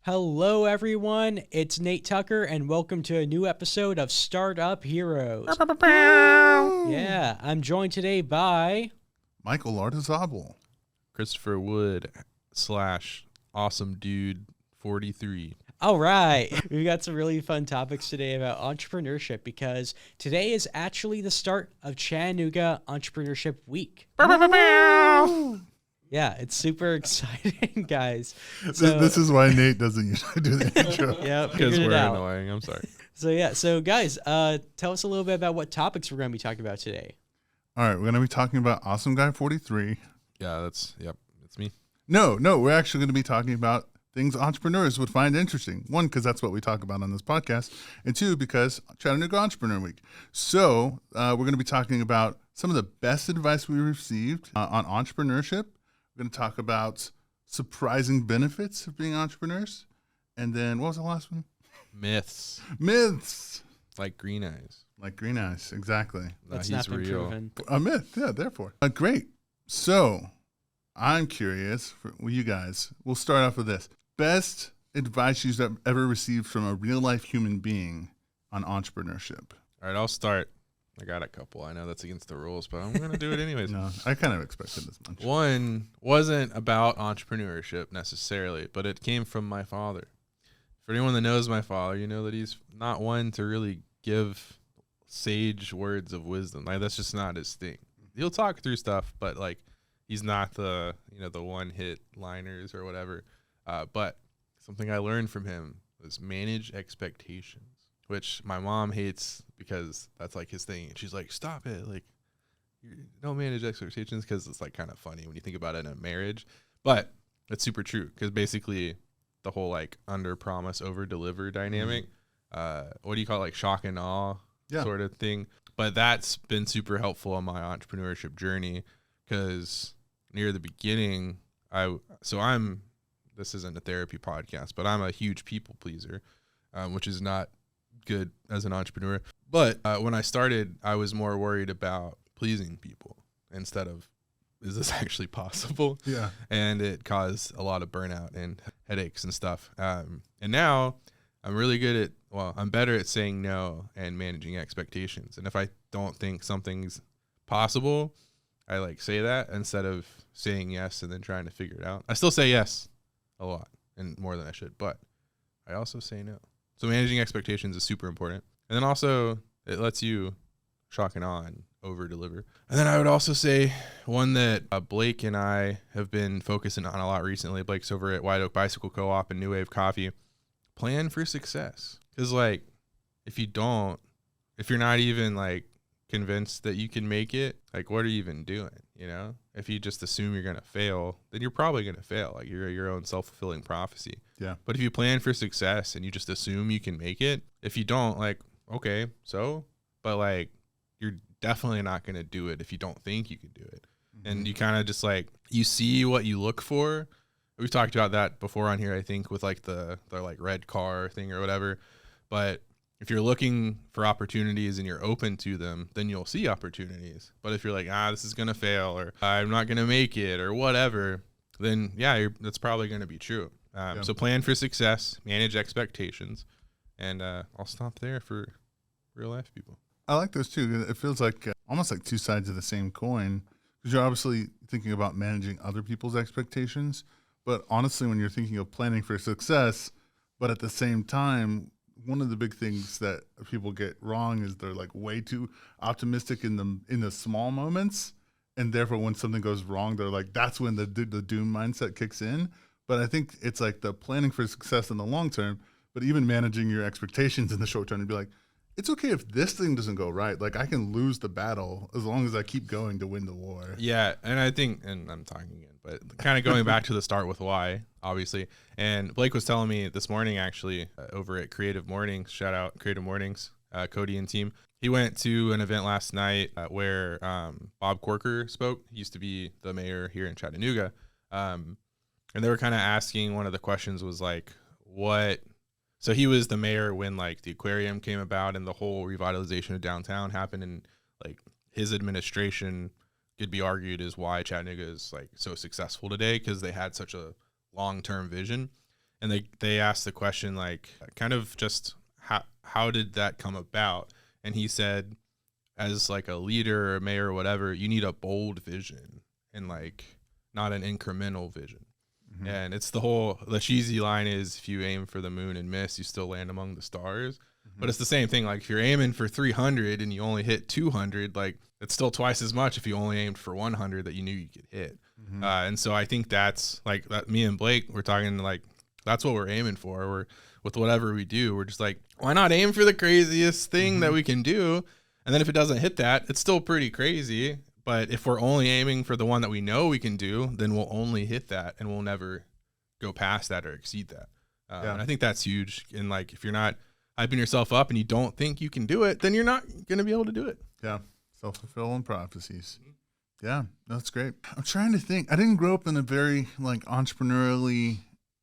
Hello, everyone. It's Nate Tucker, and welcome to a new episode of Startup Heroes. Yeah, I'm joined today by Michael Artizabal. Christopher Wood / awesome dude 43. All right. We've got some really fun topics today about entrepreneurship because today is actually the start of Chattanooga Entrepreneurship Week. Yeah, it's super exciting, guys. So, This is why Nate doesn't usually do the intro. yeah, Because we're annoying. I'm sorry. So guys, tell us a little bit about what topics we're going to be talking about today. All right, we're going to be talking about Awesome Guy 43. Yeah, that's me. No, we're actually going to be talking about things entrepreneurs would find interesting. One, because that's what we talk about on this podcast. And two, because Chattanooga Entrepreneur Week. So we're going to be talking about some of the best advice we received on entrepreneurship. We're going to talk about surprising benefits of being entrepreneurs. And then what was the last one? Myths. Like green eyes. Like green eyes, exactly. That's He's not been real. proven. A myth, yeah, therefore. Great. So I'm curious for you guys. We'll start off with this. Best advice you've ever received from a real-life human being on entrepreneurship. All right, I'll start. I got a couple. I know that's against the rules, but I'm going to do it anyways. No, I kind of expected this much. One wasn't about entrepreneurship necessarily, but it came from my father. For anyone that knows my father, you know that he's not one to really give sage words of wisdom. Like, that's just not his thing. He'll talk through stuff, but like he's not the one-hit liners or whatever. But something I learned from him was manage expectations, which my mom hates because that's like his thing. And she's like, stop it. Like, you don't manage expectations, because it's like kind of funny when you think about it in a marriage. But it's super true, because basically the whole like under promise, over deliver dynamic, what do you call it? Like shock and awe sort of thing. But that's been super helpful on my entrepreneurship journey, because near the beginning, this isn't a therapy podcast, but I'm a huge people pleaser, which is not good as an entrepreneur. But when I started, I was more worried about pleasing people instead of, is this actually possible? Yeah. And it caused a lot of burnout and headaches and stuff. And now I'm really good I'm better at saying no and managing expectations. And if I don't think something's possible, I like say that instead of saying yes and then trying to figure it out. I still say yes a lot and more than I should, but I also say no. So managing expectations is super important. And then also it lets you shock and awe and over deliver. And then I would also say one that Blake and I have been focusing on a lot recently. Blake's over at White Oak Bicycle Co-op and New Wave Coffee. Plan for success. Because like if you're not even like convinced that you can make it, like what are you even doing? You know, if you just assume you're going to fail, then you're probably going to fail. Like you're your own self-fulfilling prophecy. Yeah. But if you plan for success and you just assume you can make it, if you don't, like, okay, so, but like, you're definitely not going to do it if you don't think you can do it. Mm-hmm. And you kind of just like, you see what you look for. We've talked about that before on here, I think, with like the like red car thing or whatever. But if you're looking for opportunities and you're open to them, then you'll see opportunities. But if you're like, this is going to fail, or I'm not going to make it, or whatever, then yeah, that's probably going to be true. So plan for success, manage expectations, and I'll stop there for real life people. I like those too. It feels like almost like two sides of the same coin, because you're obviously thinking about managing other people's expectations. But honestly, when you're thinking of planning for success, but at the same time, one of the big things that people get wrong is they're like way too optimistic in the small moments, and therefore when something goes wrong, they're like, that's when the doom mindset kicks in. But I think it's like the planning for success in the long term, but even managing your expectations in the short term, to be like, it's okay if this thing doesn't go right. Like I can lose the battle as long as I keep going to win the war. Yeah, and I think, and I'm talking again, but kind of going back to the start with why, obviously. And Blake was telling me this morning, actually, over at Creative Mornings, shout out Creative Mornings, Cody and team. He went to an event last night where Bob Corker spoke. He used to be the mayor here in Chattanooga. And they were kind of asking, one of the questions was like, so he was the mayor when like the aquarium came about and the whole revitalization of downtown happened, and like his administration could be argued is why Chattanooga is like so successful today, because they had such a long-term vision. and they asked the question like kind of just how did that come about? And he said, as like a leader or a mayor or whatever, you need a bold vision and like not an incremental vision. Mm-hmm. And it's the cheesy line is, if you aim for the moon and miss, you still land among the stars. Mm-hmm. But it's the same thing. Like if you're aiming for 300 and you only hit 200, like it's still twice as much if you only aimed for 100 that you knew you could hit. Mm-hmm. And so I think that's like that. Me and Blake, we're talking like, that's what we're aiming for. We're with whatever we do. We're just like, why not aim for the craziest thing mm-hmm. that we can do? And then if it doesn't hit that, it's still pretty crazy. But if we're only aiming for the one that we know we can do, then we'll only hit that and we'll never go past that or exceed that. And I think that's huge. And like, if you're not hyping yourself up and you don't think you can do it, then you're not going to be able to do it. Yeah. Self-fulfilling prophecies. Yeah, that's great. I'm trying to think. I didn't grow up in a very like entrepreneurially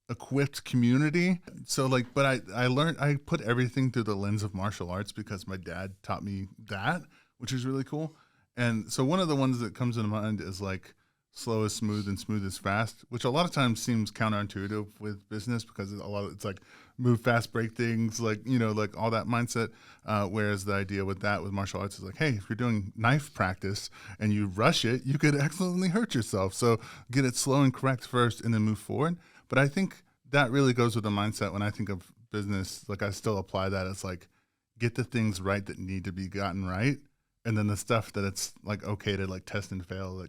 equipped community. So like, but I put everything through the lens of martial arts because my dad taught me that, which is really cool. And so one of the ones that comes to mind is like slow is smooth and smooth is fast, which a lot of times seems counterintuitive with business because it's like move fast, break things, like, you know, like all that mindset. Whereas the idea with martial arts is like, hey, if you're doing knife practice and you rush it, you could accidentally hurt yourself. So get it slow and correct first and then move forward. But I think that really goes with the mindset when I think of business. Like I still apply that as like, get the things right that need to be gotten right. And then the stuff that it's like okay to like test and fail,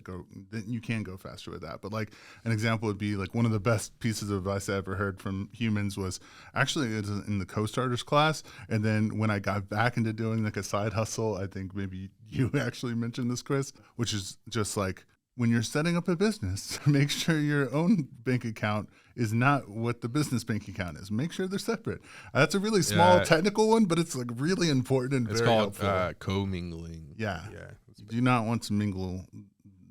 then you can go faster with that. But like an example would be like one of the best pieces of advice I ever heard from humans was actually it was in the co-starters class. And then when I got back into doing like a side hustle, I think maybe you actually mentioned this, Chris, which is just like when you're setting up a business, make sure your own bank account is not what the business bank account is. Make sure they're separate. That's a really small technical one, but it's like really important and very helpful. It's called commingling. Yeah. You do not want to mingle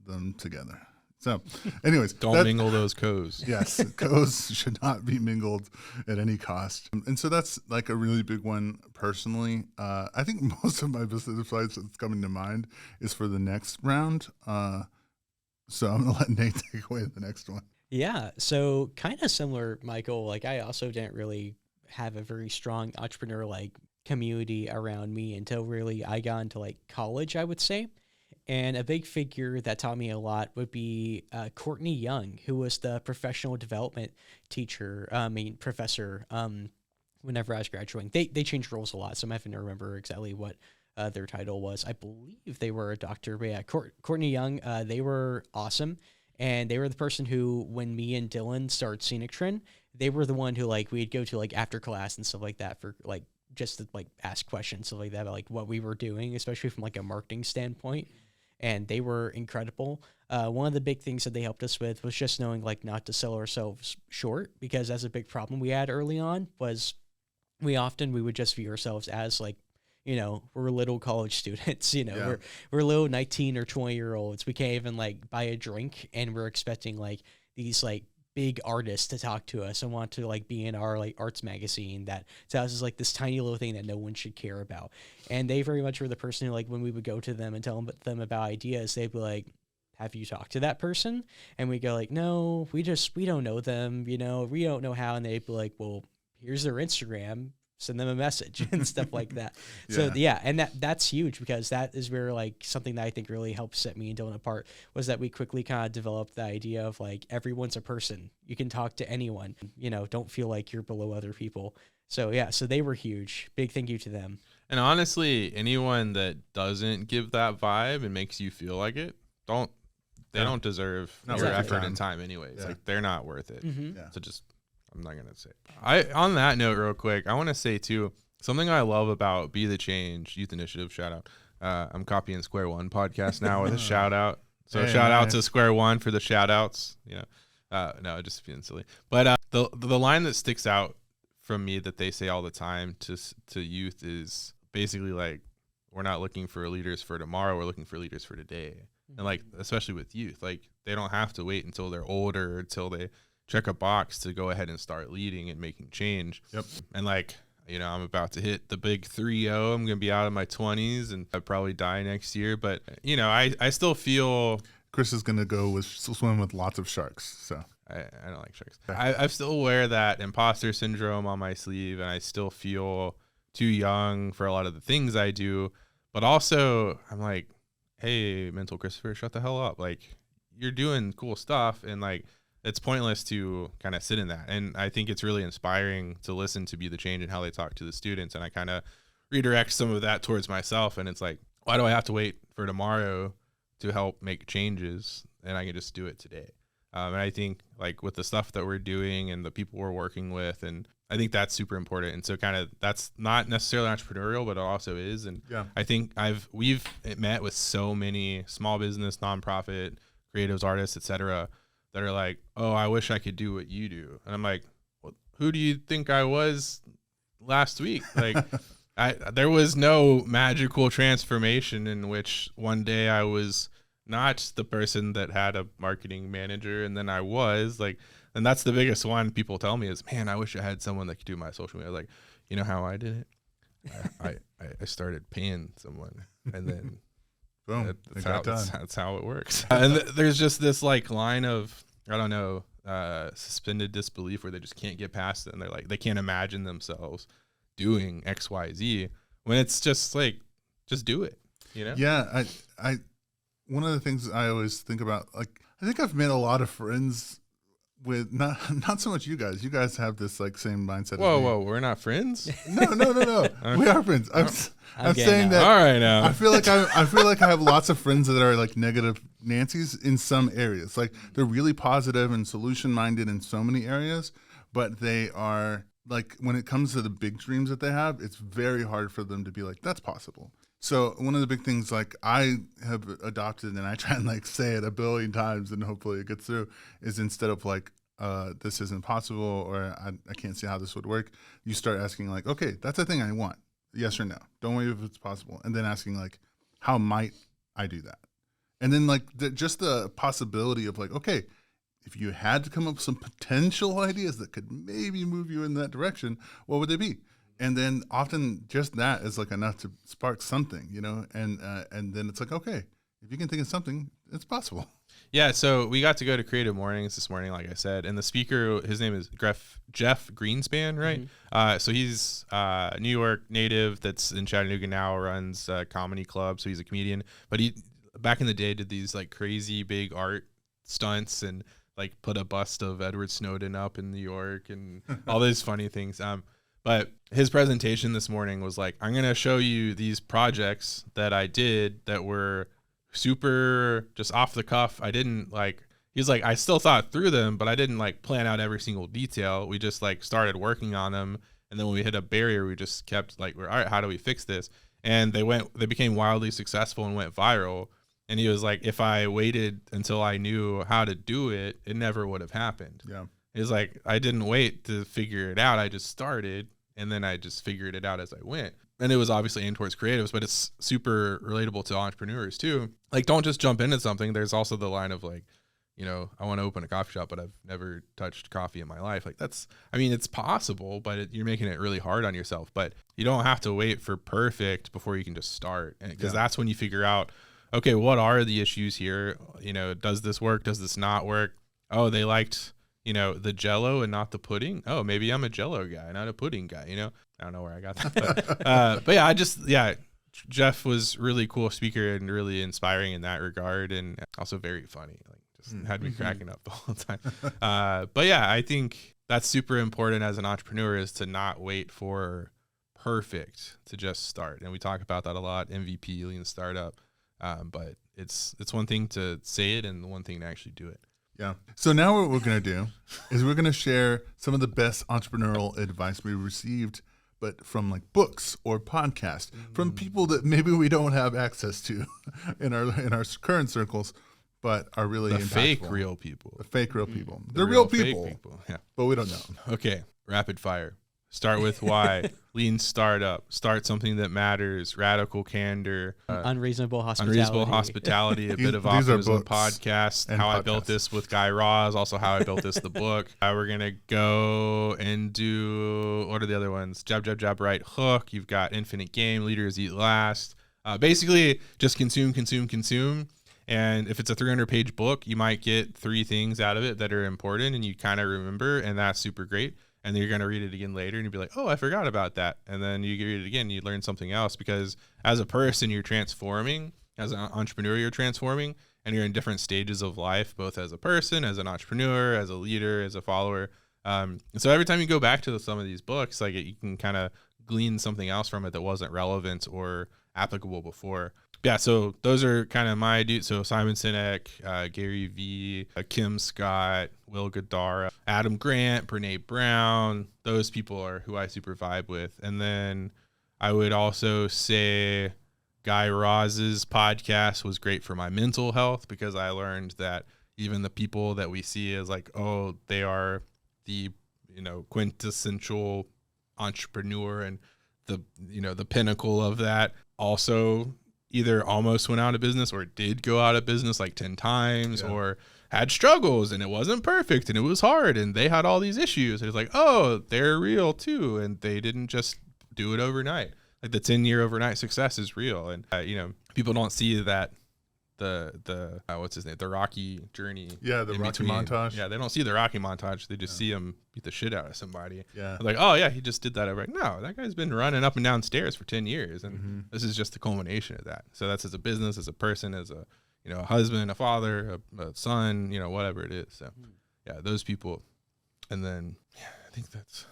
them together. So anyways. Don't mingle those co's. Yes. Co's should not be mingled at any cost. And so that's like a really big one personally. I think most of my business advice that's coming to mind is for the next round. So I'm going to let Nate take away the next one. Yeah. So kind of similar, Michael. Like I also didn't really have a very strong entrepreneur like community around me until really I got into like college, I would say. And a big figure that taught me a lot would be Courtney Young, who was the professional development professor. Whenever I was graduating, they changed roles a lot, so I'm having to remember exactly what their title was. I believe they were a doctor, but yeah, Courtney Young, they were awesome. And they were the person who, when me and Dylan started Scenic Trend, they were the one who like we'd go to like after class and stuff like that for like just to like ask questions, stuff like that, about like what we were doing, especially from like a marketing standpoint. And they were incredible. One of the big things that they helped us with was just knowing like not to sell ourselves short, because that's a big problem we had early on. Was we would just view ourselves as like, you know, we're little college students, you know, we're little 19 or 20-year-olds. We can't even like buy a drink, and we're expecting like these like big artists to talk to us and want to like be in our like arts magazine that tells us like this tiny little thing that no one should care about. And they very much were the person who like when we would go to them and tell them about ideas, they'd be like, have you talked to that person? And we go like, no, we don't know them, you know, we don't know how. And they'd be like, well, here's their Instagram, send them a message and stuff like that. So and that's huge, because that is where like something that I think really helped set me and Dylan apart was that we quickly kind of developed the idea of like everyone's a person. You can talk to anyone, you know, don't feel like you're below other people. So so they were huge. Big thank you to them. And honestly, anyone that doesn't give that vibe and makes you feel like it, don't deserve your effort and time anyways. Yeah. Like they're not worth it. Mm-hmm. So I'm not going to say. On that note, real quick, I want to say, too, something I love about Be the Change Youth Initiative, shout out. I'm copying Square One podcast now with a shout out. So shout out to Square One for the shout outs. You know, no, just being silly. But the line that sticks out from me that they say all the time to youth is basically like, we're not looking for leaders for tomorrow. We're looking for leaders for today. Mm-hmm. And like, especially with youth, like they don't have to wait until they're older, until they check a box to go ahead and start leading and making change. Yep. And like, you know, I'm about to hit the big 3-0. I'm going to be out of my 20s and I'd probably die next year. But, you know, I still feel... Chris is going to go swim with lots of sharks. So I don't like sharks. I still wear that imposter syndrome on my sleeve, and I still feel too young for a lot of the things I do. But also, I'm like, hey, mental Christopher, shut the hell up. Like, you're doing cool stuff, and like, it's pointless to kind of sit in that. And I think it's really inspiring to listen to Be the Change and how they talk to the students. And I kind of redirect some of that towards myself. And it's like, why do I have to wait for tomorrow to help make changes? And I can just do it today. And I think like with the stuff that we're doing and the people we're working with, and I think that's super important. And so kind of that's not necessarily entrepreneurial, but it also is. And Yeah. I think we've met with so many small business, nonprofit, creatives, artists, etc., that are like, oh, I wish I could do what you do. And I'm like, well, who do you think I was last week? Like, there was no magical transformation in which one day I was not the person that had a marketing manager, and then I was like, and that's the biggest one people tell me is, man, I wish I had someone that could do my social media. Like, you know how I did it? I started paying someone, and then Boom. that's how it works. And there's just this like line of, I don't know, suspended disbelief where they just can't get past it, and they're like, they can't imagine themselves doing X, Y, Z, when it's just like, just do it, you know? Yeah. I one of the things I always think about, like, I think I've made a lot of friends with not so much you guys. You guys have this like same mindset. Whoa, we're not friends? No. We are friends. I'm saying now. that. All right, now. I feel like I have lots of friends that are like negative Nancy's in some areas. Like they're really positive and solution minded in so many areas, but they are like, when it comes to the big dreams that they have, it's very hard for them to be like, that's possible. So one of the big things like I have adopted, and I try and like say it a billion times and hopefully it gets through, is instead of like, this isn't possible, or I can't see how this would work, you start asking like, okay, that's a thing I want. Yes or no. Don't worry if it's possible. And then asking like, how might I do that? And then like just the possibility of like, okay, if you had to come up with some potential ideas that could maybe move you in that direction, what would they be? And then often just that is like enough to spark something, you know? And then it's like, okay, if you can think of something, it's possible. Yeah, so we got to go to Creative Mornings this morning, like I said, and the speaker, his name is Jeff Greenspan, right? Mm-hmm. So he's a New York native that's in Chattanooga now, runs a comedy club, so he's a comedian. But he, back in the day, did these like crazy big art stunts and like put a bust of Edward Snowden up in New York and all these funny things. But his presentation this morning was like, I'm going to show you these projects that I did that were super just off the cuff. I didn't like, he's like, I still thought through them, but I didn't like plan out every single detail. We just like started working on them. And then when we hit a barrier, we just kept like, all right, how do we fix this? And they became wildly successful and went viral. And he was like, if I waited until I knew how to do it, it never would have happened. Yeah. He's like, I didn't wait to figure it out. I just started, and then I just figured it out as I went. And it was obviously aimed towards creatives, but it's super relatable to entrepreneurs too. Like, don't just jump into something. There's also the line of like, you know, I want to open a coffee shop, but I've never touched coffee in my life. Like it's possible, but you're making it really hard on yourself. But you don't have to wait for perfect before you can just start. Because that's when you figure out, okay, what are the issues here? You know, does this work? Does this not work? Oh, they liked, you know, the Jell-O and not the pudding. Oh, maybe I'm a Jell-O guy, not a pudding guy. You know, I don't know where I got that, but yeah, Jeff was really cool speaker and really inspiring in that regard, and also very funny. Like, just had me cracking up the whole time. But yeah, I think that's super important as an entrepreneur, is to not wait for perfect, to just start. And we talk about that a lot. MVP, lean startup. But it's one thing to say it and one thing to actually do it. Yeah. So now what we're going to do is we're going to share some of the best entrepreneurial advice we received, but from like books or podcasts, from people that maybe we don't have access to in our current circles, but are really the impactful. fake real people. The fake real people. They're real people, yeah. But we don't know them. Okay, rapid fire. Start with why. Lean startup. Start something that matters. Radical candor. Unreasonable hospitality. A bit of optimism podcast. How I built this with Guy Raz. Also how I built this, the book. We're going to go and do, what are the other ones? Jab, jab, jab, right hook. You've got infinite game. Leaders eat last. Basically just consume. And if it's a 300-page book, you might get 3 things out of it that are important and you kind of remember, and that's super great. And then you're going to read it again later and you'll be like, oh, I forgot about that. And then you read it again, you learn something else, because as a person, you're transforming. As an entrepreneur, you're transforming, and you're in different stages of life, both as a person, as an entrepreneur, as a leader, as a follower. So every time you go back to some of these books, like you can kind of glean something else from it that wasn't relevant or applicable before. Yeah, so those are kind of my dudes. So Simon Sinek, Gary Vee, Kim Scott, Will Guidara, Adam Grant, Brene Brown. Those people are who I super vibe with. And then I would also say Guy Raz's podcast was great for my mental health, because I learned that even the people that we see as like, oh, they are the, quintessential entrepreneur and the pinnacle of that, also either almost went out of business or did go out of business like 10 times, or had struggles and it wasn't perfect and it was hard and they had all these issues. It's like, oh, they're real too. And they didn't just do it overnight. Like the 10-year overnight success is real. And, people don't see that what's his name? The Rocky journey. Yeah. The Rocky montage. Yeah. They don't see the Rocky montage. They just see him beat the shit out of somebody. Yeah. Like, oh yeah, he just did that. Like, no, that guy's been running up and down stairs for 10 years. And this is just the culmination of that. So that's as a business, as a person, as a, a husband, a father, a son, whatever it is. So yeah, those people. And then, I think that's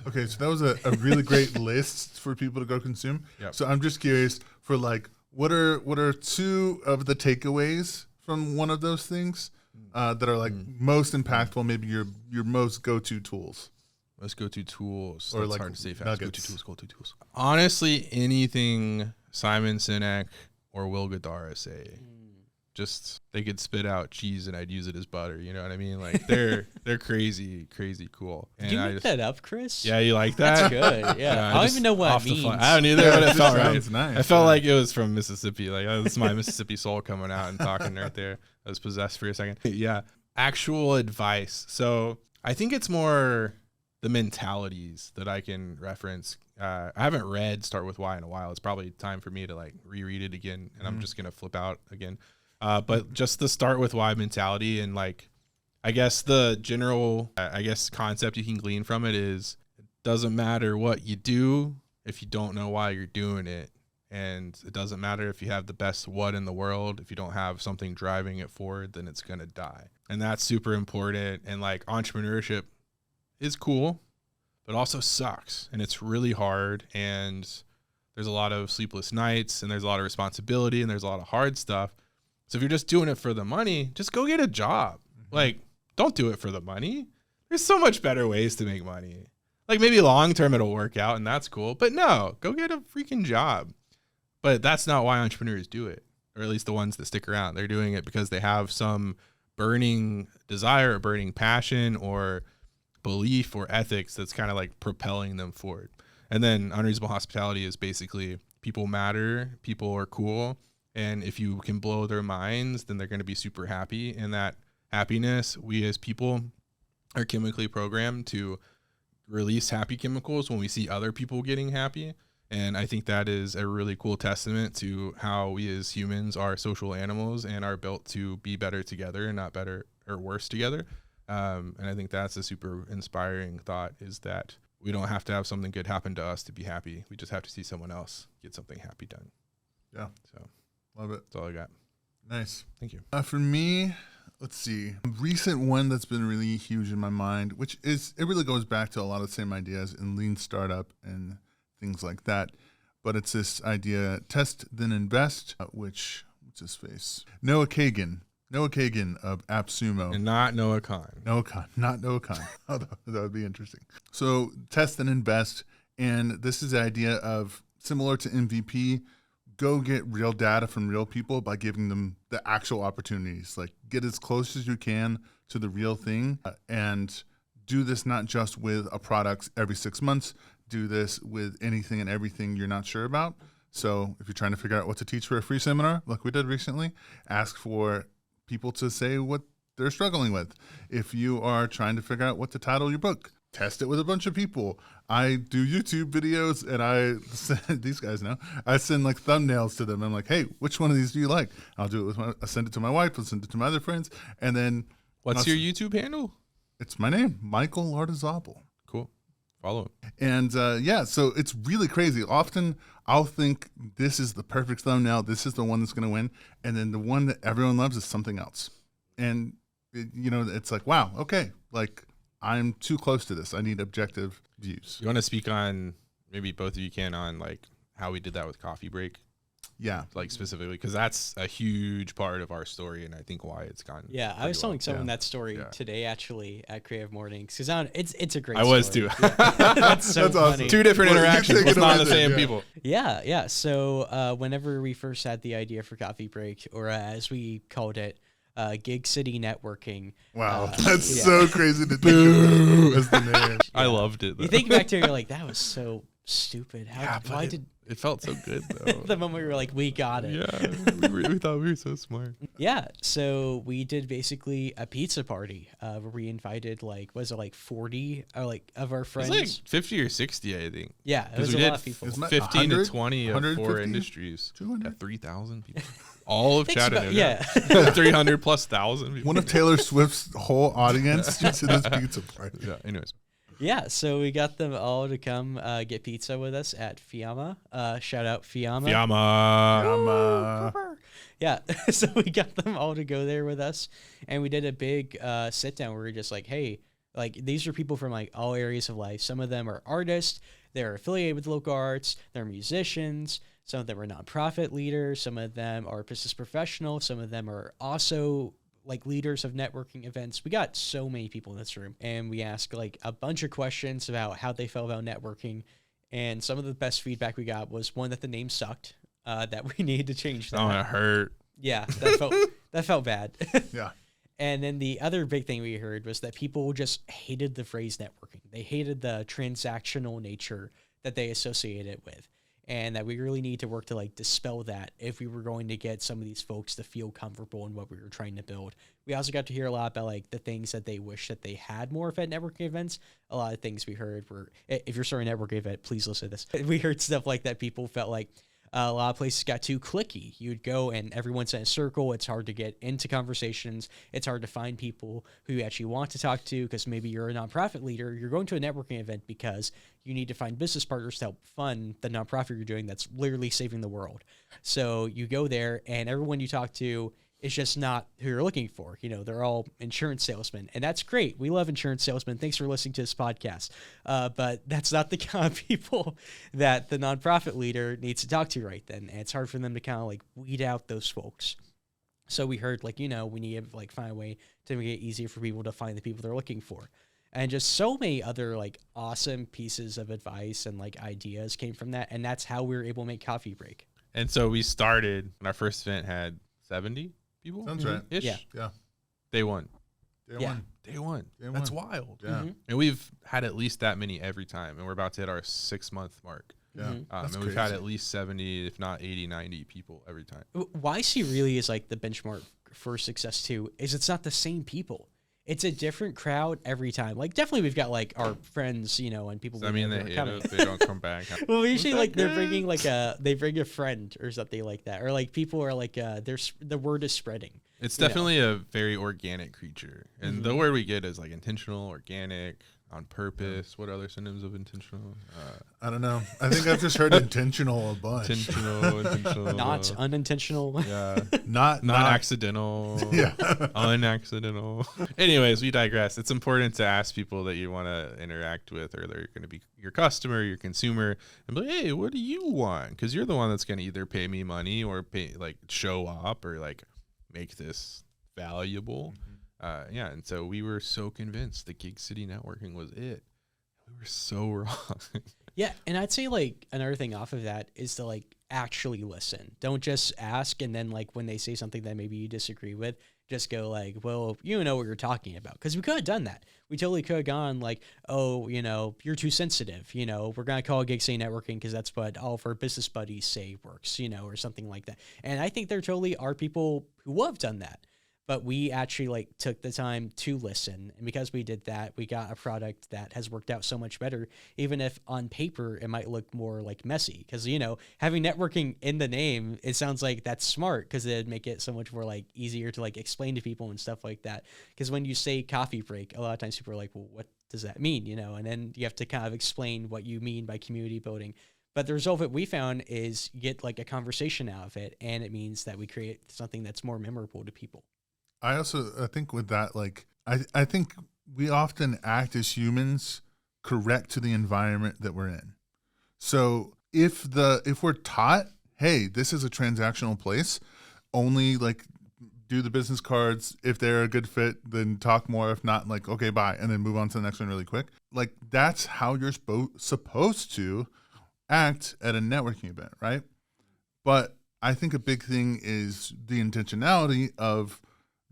okay. So that was a really great list for people to go consume. Yep. So I'm just curious for like, what are 2 of the takeaways from one of those things that are like most impactful? Maybe your most go-to tools. Let's go-to tools. Or That's like hard to say fast. nuggets. Go-to tools. Honestly, anything Simon Sinek or Will Guidara say. Just they could spit out cheese and I'd use it as butter. You know what I mean? Like they're crazy cool. And Did you make that up, Chris? Yeah, you like that? That's good. Yeah, I don't even know what it means. I don't either, but it felt right. Sounds nice. I felt like it was from Mississippi. Like that's my Mississippi soul coming out and talking right there. I was possessed for a second. Yeah, actual advice. So I think it's more the mentalities that I can reference. I haven't read Start With Why in a while. It's probably time for me to like reread it again, and I'm just gonna flip out again. But just the Start With Why mentality, and like, I guess the general, concept you can glean from it is it doesn't matter what you do if you don't know why you're doing it. And it doesn't matter if you have the best what in the world. If you don't have something driving it forward, then it's going to die. And that's super important. And like entrepreneurship is cool, but also sucks. And it's really hard. And there's a lot of sleepless nights, and there's a lot of responsibility, and there's a lot of hard stuff. So if you're just doing it for the money, just go get a job. Like, don't do it for the money. There's so much better ways to make money. Like maybe long term it'll work out and that's cool, but no, go get a freaking job. But that's not why entrepreneurs do it, or at least the ones that stick around. They're doing it because they have some burning desire or burning passion or belief or ethics that's kind of like propelling them forward. And then unreasonable hospitality is basically people matter, people are cool. And if you can blow their minds, then they're going to be super happy. And that happiness, we as people are chemically programmed to release happy chemicals when we see other people getting happy. And I think that is a really cool testament to how we as humans are social animals and are built to be better together and not better or worse together. And I think that's a super inspiring thought, is that we don't have to have something good happen to us to be happy. We just have to see someone else get something happy done. Yeah. So love it. That's all I got. Nice. Thank you. For me, let's see. A recent one that's been really huge in my mind, which is, it really goes back to a lot of the same ideas in lean startup and things like that. But it's this idea, test, then invest, which, what's his face? Noah Kagan of AppSumo. And not Noah Khan. Not Noah Khan. Oh, that would be interesting. So test and invest. And this is the idea of, similar to MVP, go get real data from real people by giving them the actual opportunities. Like, get as close as you can to the real thing, and do this not just with a product every 6 months. Do this with anything and everything you're not sure about. So if you're trying to figure out what to teach for a free seminar, like we did recently, ask for people to say what they're struggling with. If you are trying to figure out what to title your book, test it with a bunch of people. I do YouTube videos, and I send, these guys know, I send like thumbnails to them. I'm like, hey, which one of these do you like? I'll do it with I send it to my wife, I'll send it to my other friends, and then What's your YouTube handle? it's my name, Michael Lardizabal. Cool. Follow him. And so it's really crazy. Often I'll think this is the perfect thumbnail, this is the one that's going to win, and then the one that everyone loves is something else. And it's like, wow, okay, like I'm too close to this. I need objective views. You want to speak on, maybe both of you can, on like how we did that with Coffee Break? Yeah. Like specifically, because that's a huge part of our story, and I think why it's gone. Yeah, I was telling someone Yeah. that story Yeah. today actually at Creative Mornings because it's a great. I was story. too. Yeah. That's so That's awesome. funny. Two different Well, you interactions take with it not away the then, same yeah. people. Yeah. So whenever we first had the idea for Coffee Break, or as we called it, Gig City Networking. Wow. Uh, That's yeah. so crazy to think of as the name. I loved it. You though. think back to it, you're like, that was so stupid. Why did it felt so good though? the moment we were like, we got it? Yeah, we thought we were so smart. Yeah, so we did basically a pizza party where we invited 40 or of our It friends. was like 50 or 60, I think. Yeah, it Because was we a did lot of people. Isn't that 15 to 100, 20 of 4 150, industries. 200? Yeah, 3,000 people. All of Thanks about- Chattanooga. 300 plus thousand people. One of Taylor Swift's whole audience to this pizza party. Yeah, anyways. Yeah, so we got them all to come get pizza with us at Fiamma. Shout out Fiamma. Fiamma. Yeah, so we got them all to go there with us, and we did a big sit down where we were just like, hey, like these are people from like all areas of life. Some of them are artists, they're affiliated with local arts, they're musicians, some of them are nonprofit leaders, some of them are business professionals, some of them are also like leaders of networking events. We got so many people in this room, and we asked like a bunch of questions about how they felt about networking. And some of the best feedback we got was one, that the name sucked, that we needed to change that. Oh, it hurt. Yeah, that felt bad. Yeah. And then the other big thing we heard was that people just hated the phrase networking. They hated the transactional nature that they associate it with. And that we really need to work to like dispel that if we were going to get some of these folks to feel comfortable in what we were trying to build. We also got to hear a lot about like the things that they wish that they had more of at networking events. A lot of things we heard were, if you're starting a networking event, please listen to this. We heard stuff like that. People felt like a lot of places got too cliquey. You'd go and everyone's in a circle. It's hard to get into conversations. It's hard to find people who you actually want to talk to, because maybe you're a nonprofit leader. You're going to a networking event because you need to find business partners to help fund the nonprofit you're doing that's literally saving the world. So you go there and everyone you talk to is just not who you're looking for. You know, they're all insurance salesmen, and that's great. We love insurance salesmen. Thanks for listening to this podcast. But that's not the kind of people that the nonprofit leader needs to talk to right then. And it's hard for them to kind of like weed out those folks. So we heard like, we need to like find a way to make it easier for people to find the people they're looking for. And just so many other like awesome pieces of advice and like ideas came from that. And that's how we were able to make Coffee Break. And so we started, when our first event had 70 people. Sounds right. Ish. Yeah. Yeah. Day one. Day Yeah. one. Day one. Day That's one. wild. Yeah. Mhm. And we've had at least that many every time. And we're about to hit our 6-month mark. Yeah. Mhm. That's And we've had crazy. at least 70, if not 80, 90 people every time. YC really is like the benchmark for success too, is it's not the same people. It's a different crowd every time. Like definitely we've got like our friends, and people. Does that we mean know they who are hate coming. us? They don't come back. Well, usually that like they're good? bringing they bring a friend or something like that, or like people are like the word is spreading. It's you know. definitely a very organic creature. And the word we get is like intentional, organic, on purpose. What other synonyms of intentional? I don't know. I think I've just heard intentional a bunch. Intentional. Not unintentional. Yeah. Not Non-accidental. Yeah. Unaccidental. Anyways, we digress. It's important to ask people that you want to interact with, or they're going to be your customer, your consumer, and be like, hey, what do you want? Because you're the one that's going to either pay me money or pay, like, show up or like make this valuable. Yeah. And so we were so convinced that Gig City Networking was it. We were so wrong. Yeah, and I'd say like another thing off of that is to like actually listen. Don't just ask and then like when they say something that maybe you disagree with, just go like, well, you know what you're talking about. Because we could have done that. We totally could have gone like, oh, you're too sensitive. We're going to call it Gig City Networking because that's what all of our business buddies say works, or something like that. And I think there totally are people who have done that. but we actually like took the time to listen. And because we did that, we got a product that has worked out so much better, even if on paper it might look more like messy. Cause you know, having networking in the name, it sounds like that's smart because it'd make it so much more like easier to like explain to people and stuff like that. Cause when you say coffee break, a lot of times people are like, well, what does that mean? You know, and then you have to kind of explain what you mean by community building. But the result that we found is you get like a conversation out of it. And it means that we create something that's more memorable to people. I think with that, like, I think we often act as humans correct to the environment that we're in. So if we're taught, hey, this is a transactional place, only like do the business cards. If they're a good fit, then talk more. If not, like, okay, bye. And then move on to the next one really quick. Like, that's how you're supposed to act at a networking event, right? But I think a big thing is the intentionality of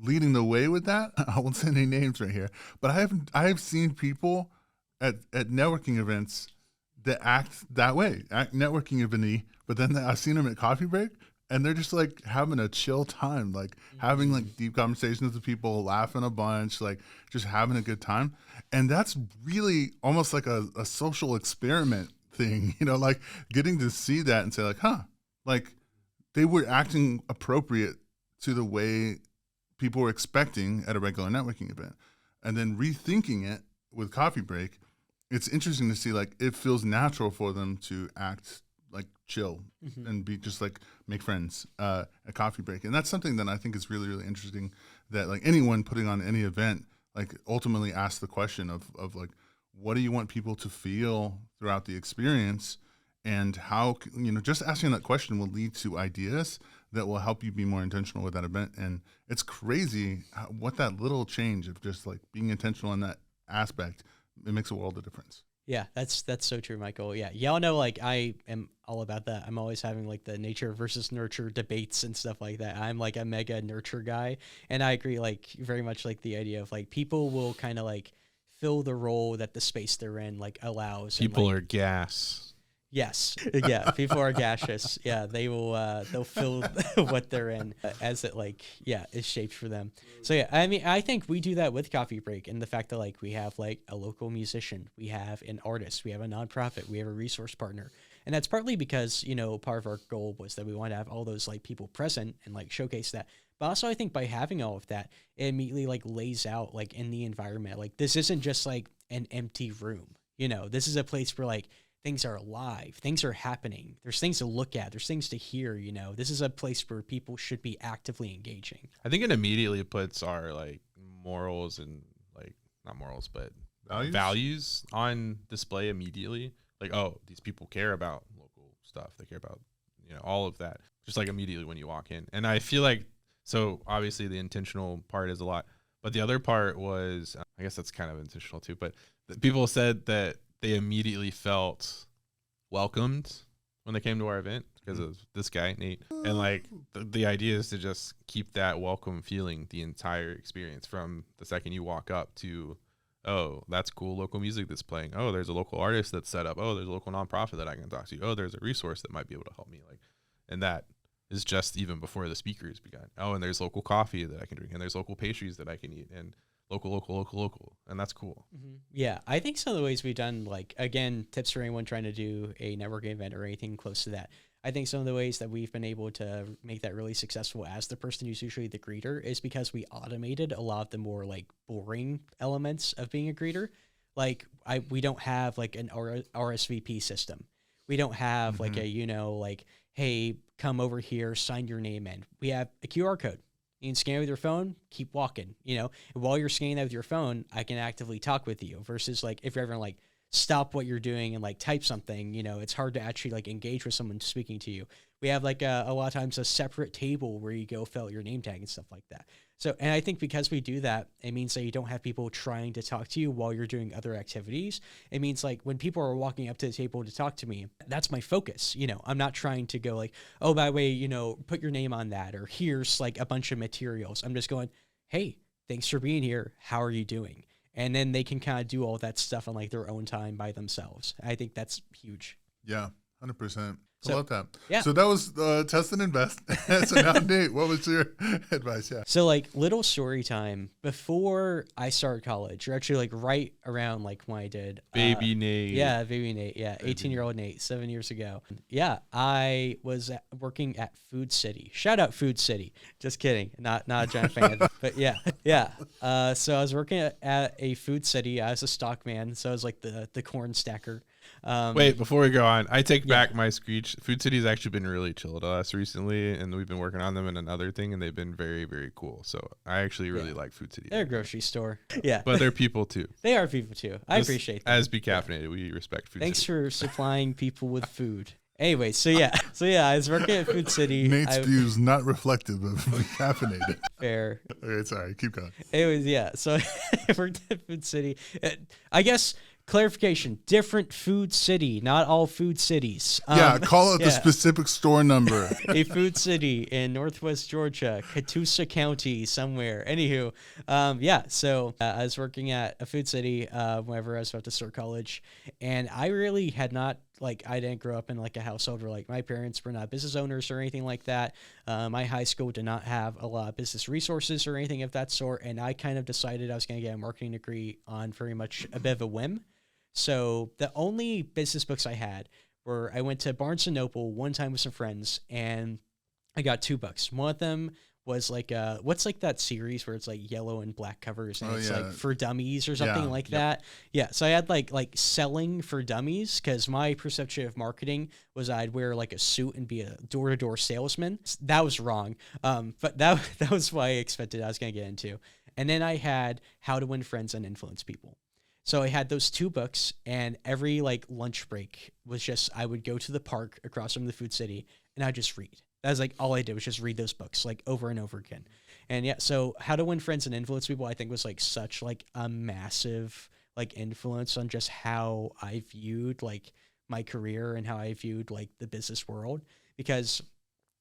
leading the way with that. I won't say any names right here, but I've seen people at networking events that act that way, act networking eventy, but then I've seen them at coffee break and they're just like having a chill time, like having like deep conversations with people, laughing a bunch, like just having a good time. And that's really almost like a social experiment thing, you know, like getting to see that and say like, huh, like they were acting appropriate to the way people were expecting at a regular networking event. And then rethinking it with coffee break, it's interesting to see like it feels natural for them to act like chill and be just like make friends at coffee break. And that's something that I think is really, really interesting, that like anyone putting on any event, like ultimately ask the question of like, what do you want people to feel throughout the experience? And how, you know, just asking that question will lead to ideas that will help you be more intentional with that event. And it's crazy what that little change of just like being intentional in that aspect, it makes a world of difference. Yeah, that's so true, Michael. Yeah, y'all know like I am all about that. I'm always having like the nature versus nurture debates and stuff like that. I'm like a mega nurture guy, and I agree like very much like the idea of like people will kind of like fill the role that the space they're in like allows. People and, like, are gas. Yes. Yeah. People are gaseous. Yeah. They will, they'll fill what they're in as it like, yeah, is shaped for them. So yeah, I mean, I think we do that with Coffee Break, and the fact that like we have like a local musician, we have an artist, we have a nonprofit, we have a resource partner. And that's partly because, you know, part of our goal was that we want to have all those like people present and like showcase that. But also I think by having all of that, it immediately like lays out like in the environment, like this isn't just like an empty room, you know, this is a place where like things are alive, things are happening, there's things to look at, there's things to hear, you know, this is a place where people should be actively engaging. I think it immediately puts our like morals and like not morals, but values on display immediately. Like, oh, these people care about local stuff. They care about, you know, all of that. Just like immediately when you walk in. And I feel like, so obviously the intentional part is a lot, but the other part was, I guess that's kind of intentional too, but people said that they immediately felt welcomed when they came to our event because of this guy, Nate. And like the idea is to just keep that welcome feeling the entire experience from the second you walk up to, oh, that's cool local music that's playing. Oh, there's a local artist that's set up. Oh, there's a local nonprofit that I can talk to. Oh, there's a resource that might be able to help me. Like, and that is just even before the speakers began. Oh, and there's local coffee that I can drink, and there's local pastries that I can eat, and local, and that's cool. Mm-hmm. Yeah, I think some of the ways we've done, like, again, tips for anyone trying to do a networking event or anything close to that. I think some of the ways that we've been able to make that really successful as the person who's usually the greeter is because we automated a lot of the more like boring elements of being a greeter. Like we don't have like an RSVP system. We don't have like a, you know, like, hey, come over here, sign your name in. We have a QR code. You can scan it with your phone, keep walking, you know, and while you're scanning that with your phone, I can actively talk with you versus like, if you're ever like, stop what you're doing and like type something, you know, it's hard to actually like engage with someone speaking to you. We have like a lot of times a separate table where you go fill out your name tag and stuff like that. So, and I think because we do that, it means that you don't have people trying to talk to you while you're doing other activities. It means like when people are walking up to the table to talk to me, that's my focus. You know, I'm not trying to go like, oh, by the way, you know, put your name on that, or here's like a bunch of materials. I'm just going, hey, thanks for being here. How are you doing? And then they can kind of do all that stuff on like their own time by themselves. I think that's huge. Yeah, 100%. So, I love that. yeah. So that was test and invest. So now, Nate, what was your advice? Yeah. So like little story time before I started college, or actually like right around like when I did Baby Nate. Yeah, baby Nate. Yeah, 18-year-old Nate, 7 years ago. Yeah, I was working at Food City. Shout out Food City. Just kidding. Not a giant fan of it. But yeah. So I was working at a Food City. I was a stock man, so I was like the corn stacker. Wait, before we go on, I take back my screech. Food City's actually been really chill to us recently, and we've been working on them in another thing, and they've been very, very cool. So I actually really like Food City. They're a grocery store. Yeah. But they're people too. They are people too. I appreciate that. As Be Caffeinated, we respect Food Thanks City. for supplying people with food. Anyway, so yeah, I was working at Food City. Nate's views not reflective of caffeinated. Fair. Okay, sorry, keep going. Anyways, yeah, so I worked at Food City. I guess clarification: different Food City, not all Food Cities. Call out the specific store number. A Food City in Northwest Georgia, Catoosa County, somewhere. Anywho, so I was working at a Food City whenever I was about to start college, and I really had not. Like, I didn't grow up in like a household where like my parents were not business owners or anything like that. My high school did not have a lot of business resources or anything of that sort. And I kind of decided I was going to get a marketing degree on very much a bit of a whim. So the only business books I had were, I went to Barnes & Noble one time with some friends and I got 2 books. One of them was like what's like that series where it's like yellow and black covers and it's like for dummies or something like that. Yeah. So I had like selling for dummies, because my perception of marketing was I'd wear like a suit and be a door-to-door salesman. That was wrong. But that was what I expected I was going to get into. And then I had How to Win Friends and Influence People. So I had those 2 books, and every like lunch break was just, I would go to the park across from the Food City and I'd just read. That was like all I did was just read those books like over and over again. And yeah, so How to Win Friends and Influence People, I think was like such like a massive like influence on just how I viewed like my career and how I viewed like the business world, because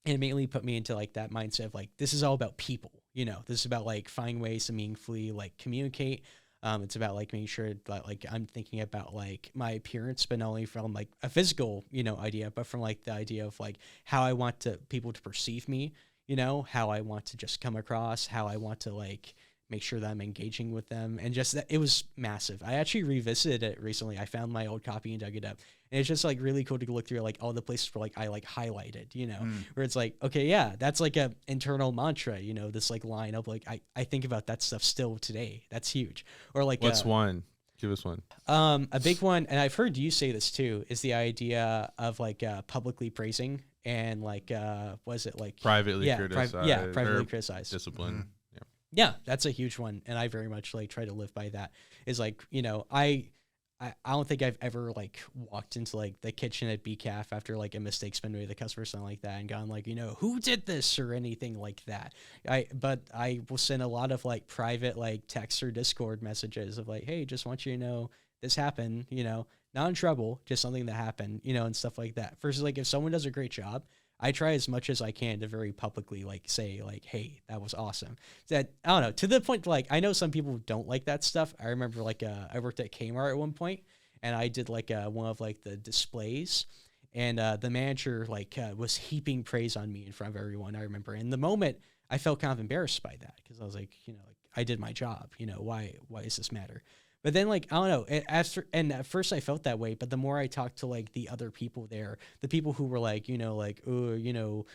it immediately put me into like that mindset of like, this is all about people, this is about like finding ways to meaningfully like communicate. It's about like making sure that like I'm thinking about like my appearance, but not only from like a physical, idea, but from like the idea of like how I want people to perceive me, how I want to just come across, how I want to like make sure that I'm engaging with them. And just that it was massive. I actually revisited it recently. I found my old copy and dug it up. And it's just like really cool to look through like all the places where like I like highlighted, where it's like, okay, yeah, that's like a internal mantra, this like line of like, I think about that stuff still today. That's huge. Or like, what's one? Give us one. A big one, and I've heard you say this too, is the idea of like publicly praising and like, was it like privately criticize? Privately criticize. Discipline. Mm-hmm. Yeah, that's a huge one, and I very much like try to live by that. Is like, I don't think I've ever like walked into like the kitchen at BCAF after like a mistake's been made with the customer or something like that and gone like, who did this or anything like that. But I will send a lot of like private like text or Discord messages of like, hey, just want you to know this happened, not in trouble, just something that happened, and stuff like that. Versus like if someone does a great job, I try as much as I can to very publicly like say like, hey, that was awesome. That I don't know, to the point like I know some people don't like that stuff. I remember like I worked at Kmart at one point and I did like one of like the displays, and the manager like was heaping praise on me in front of everyone. I remember in the moment I felt kind of embarrassed by that because I was like, like I did my job. Why does this matter? But then, like, I don't know, at first I felt that way, but the more I talked to, like, the other people there, the people who were, like, oh,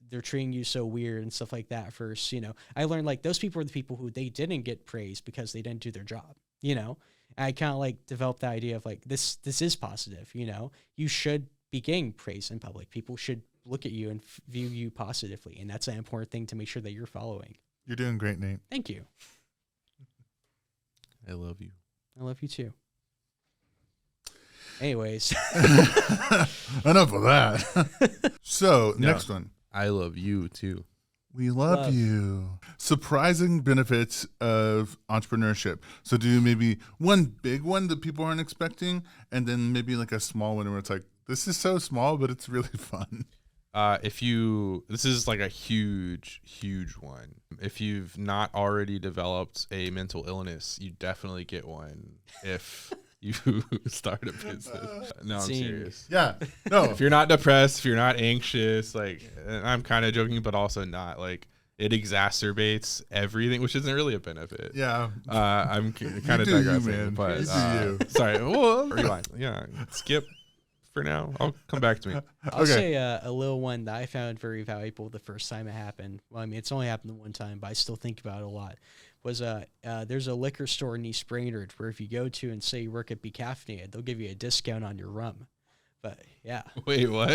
they're treating you so weird and stuff like that first, I learned, like, those people are the people who they didn't get praised because they didn't do their job, And I kind of, like, developed the idea of, like, this is positive, You should be getting praise in public. People should look at you and view you positively, and that's an important thing to make sure that you're following. You're doing great, Nate. Thank you. I love you. I love you too. Anyways. Enough of that. So, next one. I love you too. We love you. Surprising benefits of entrepreneurship. So do maybe one big one that people aren't expecting, and then maybe like a small one where it's like, this is so small, but it's really fun. This is like a huge one. If you've not already developed a mental illness, you definitely get one. If you start a business. No, I'm serious. Yeah. No. If you're not depressed, if you're not anxious, like, and I'm kind of joking, but also not, like, it exacerbates everything, which isn't really a benefit. Yeah. I'm kind of do you, digressing, man. but You do you. sorry. Well, rewind. Yeah, skip for now. I'll come back to me. I'll say a little one that I found very valuable the first time it happened. Well, I mean, it's only happened one time, but I still think about it a lot. Was there's a liquor store in East Brainerd where if you go to and say you work at Be Caffeinated, they'll give you a discount on your rum. But yeah. Wait, what?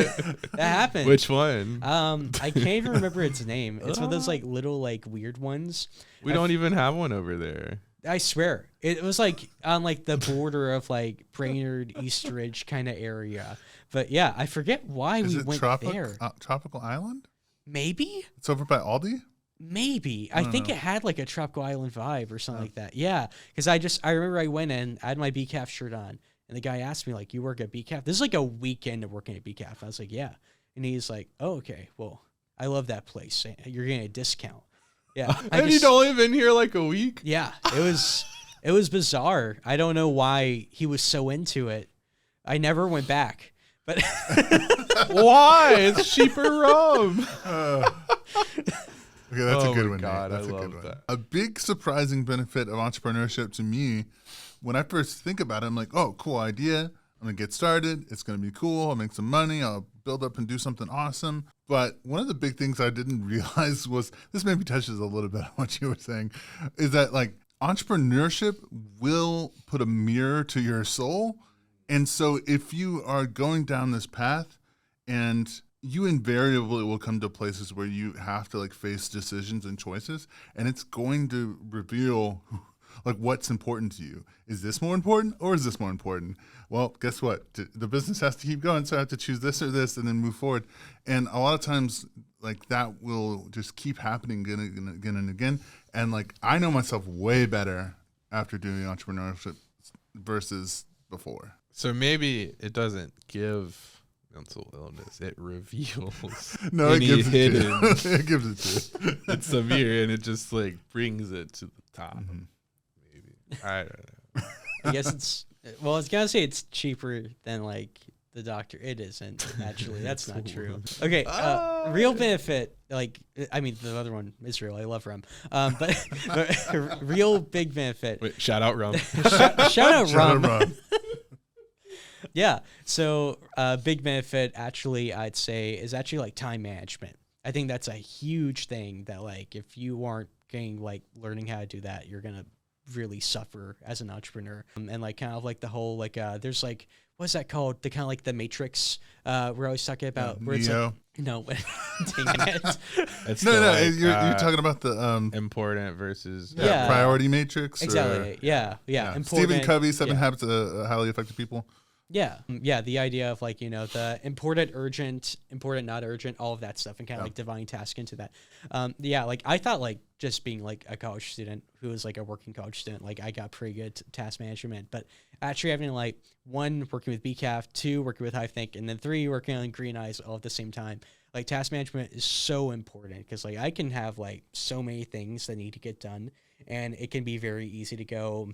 That happened. Which one? I can't even remember its name. It's one of those like little like weird ones. We don't even have one over there. I swear. It was like on like the border of like Brainerd, Eastridge kind of area. But yeah, I forget why Is we it went there. Tropical Island? Maybe? It's over by Aldi? Maybe. I think it had like a Tropical Island vibe or something like that. Yeah. Because I remember I went in, I had my BCAF shirt on, and the guy asked me, like, you work at BCAF? This is like a weekend of working at BCAF. I was like, yeah. And he's like, oh, okay. Well, I love that place. You're getting a discount. Yeah. And you'd only been here like a week? Yeah. It was bizarre. I don't know why he was so into it. I never went back. But why? It's cheaper rum. Okay, that's a good one. God, That's I a love good one. that. A big surprising benefit of entrepreneurship to me, when I first think about it, I'm like, oh, cool idea. I'm going to get started. It's going to be cool. I'll make some money. I'll build up and do something awesome. But one of the big things I didn't realize was, this maybe touches a little bit on what you were saying, is that like entrepreneurship will put a mirror to your soul. And so if you are going down this path, and you invariably will come to places where you have to like face decisions and choices, and it's going to reveal like what's important to you. Is this more important or is this more important? Well, guess what? The business has to keep going, so I have to choose this or this and then move forward. And a lot of times like that will just keep happening again and again and again. And like I know myself way better after doing entrepreneurship versus before. So maybe it doesn't give mental illness, it reveals. No, it gives hidden. it to you. It gives it to you. It's a mirror, and it just like brings it to the top. Mm-hmm. Maybe I don't know. I guess it's, well, I was going to say it's cheaper than like the doctor. It isn't, actually. That's not true. Okay, real benefit, like, I mean, the other one is real. I love rum. But real big benefit. Wait, shout out rum. Shout out rum. rum. Yeah. So big benefit actually, I'd say, is actually like time management. I think that's a huge thing that like if you aren't getting like learning how to do that, you're going to really suffer as an entrepreneur. And like kind of like the whole like there's like, what's that called? The kind of like the Matrix we're always talking about where it's like, no, dang it. It's No, like, you're talking about the important versus Yeah. priority matrix. Exactly. Or, Yeah. Stephen Important. Covey's 7 yeah. Habits of Highly Effective People. Yeah. Yeah. The idea of like, you know, the important, urgent, important, not urgent, all of that stuff, and kind of like dividing task into that. Yeah. Like I thought like just being like a college student who was like a working college student, like I got pretty good task management, but actually having like 1, working with BCAF, 2, working with HiveThink, and then 3, working on Green Eyes all at the same time. Like task management is so important because like I can have like so many things that need to get done, and it can be very easy to go,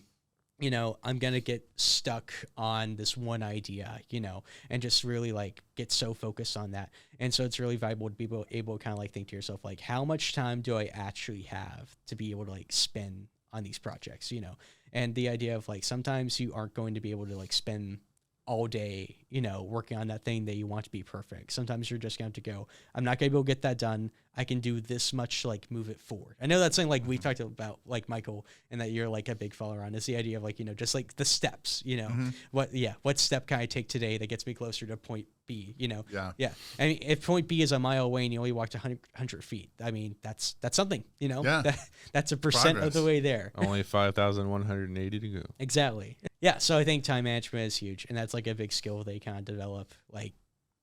you know, I'm going to get stuck on this one idea, you know, and just really like get so focused on that. And so it's really valuable to be able to kind of like think to yourself, like, how much time do I actually have to be able to like spend on these projects, you know? And the idea of like, sometimes you aren't going to be able to like spend all day, you know, working on that thing that you want to be perfect. Sometimes you're just going to have to go, I'm not going to be able to get that done. I can do this much to like move it forward. I know that's something like we've talked about, like Michael, and that you're like a big follower on, is the idea of like, you know, just like the steps, you know, what step can I take today that gets me closer to point B, you know? Yeah. I mean, if point B is a mile away and you only walked 100 feet, I mean, that's something, you know, that's a percent of the way there. Only 5,180 to go. Exactly. Yeah. So I think time management is huge, and that's like a big skill they kind of develop like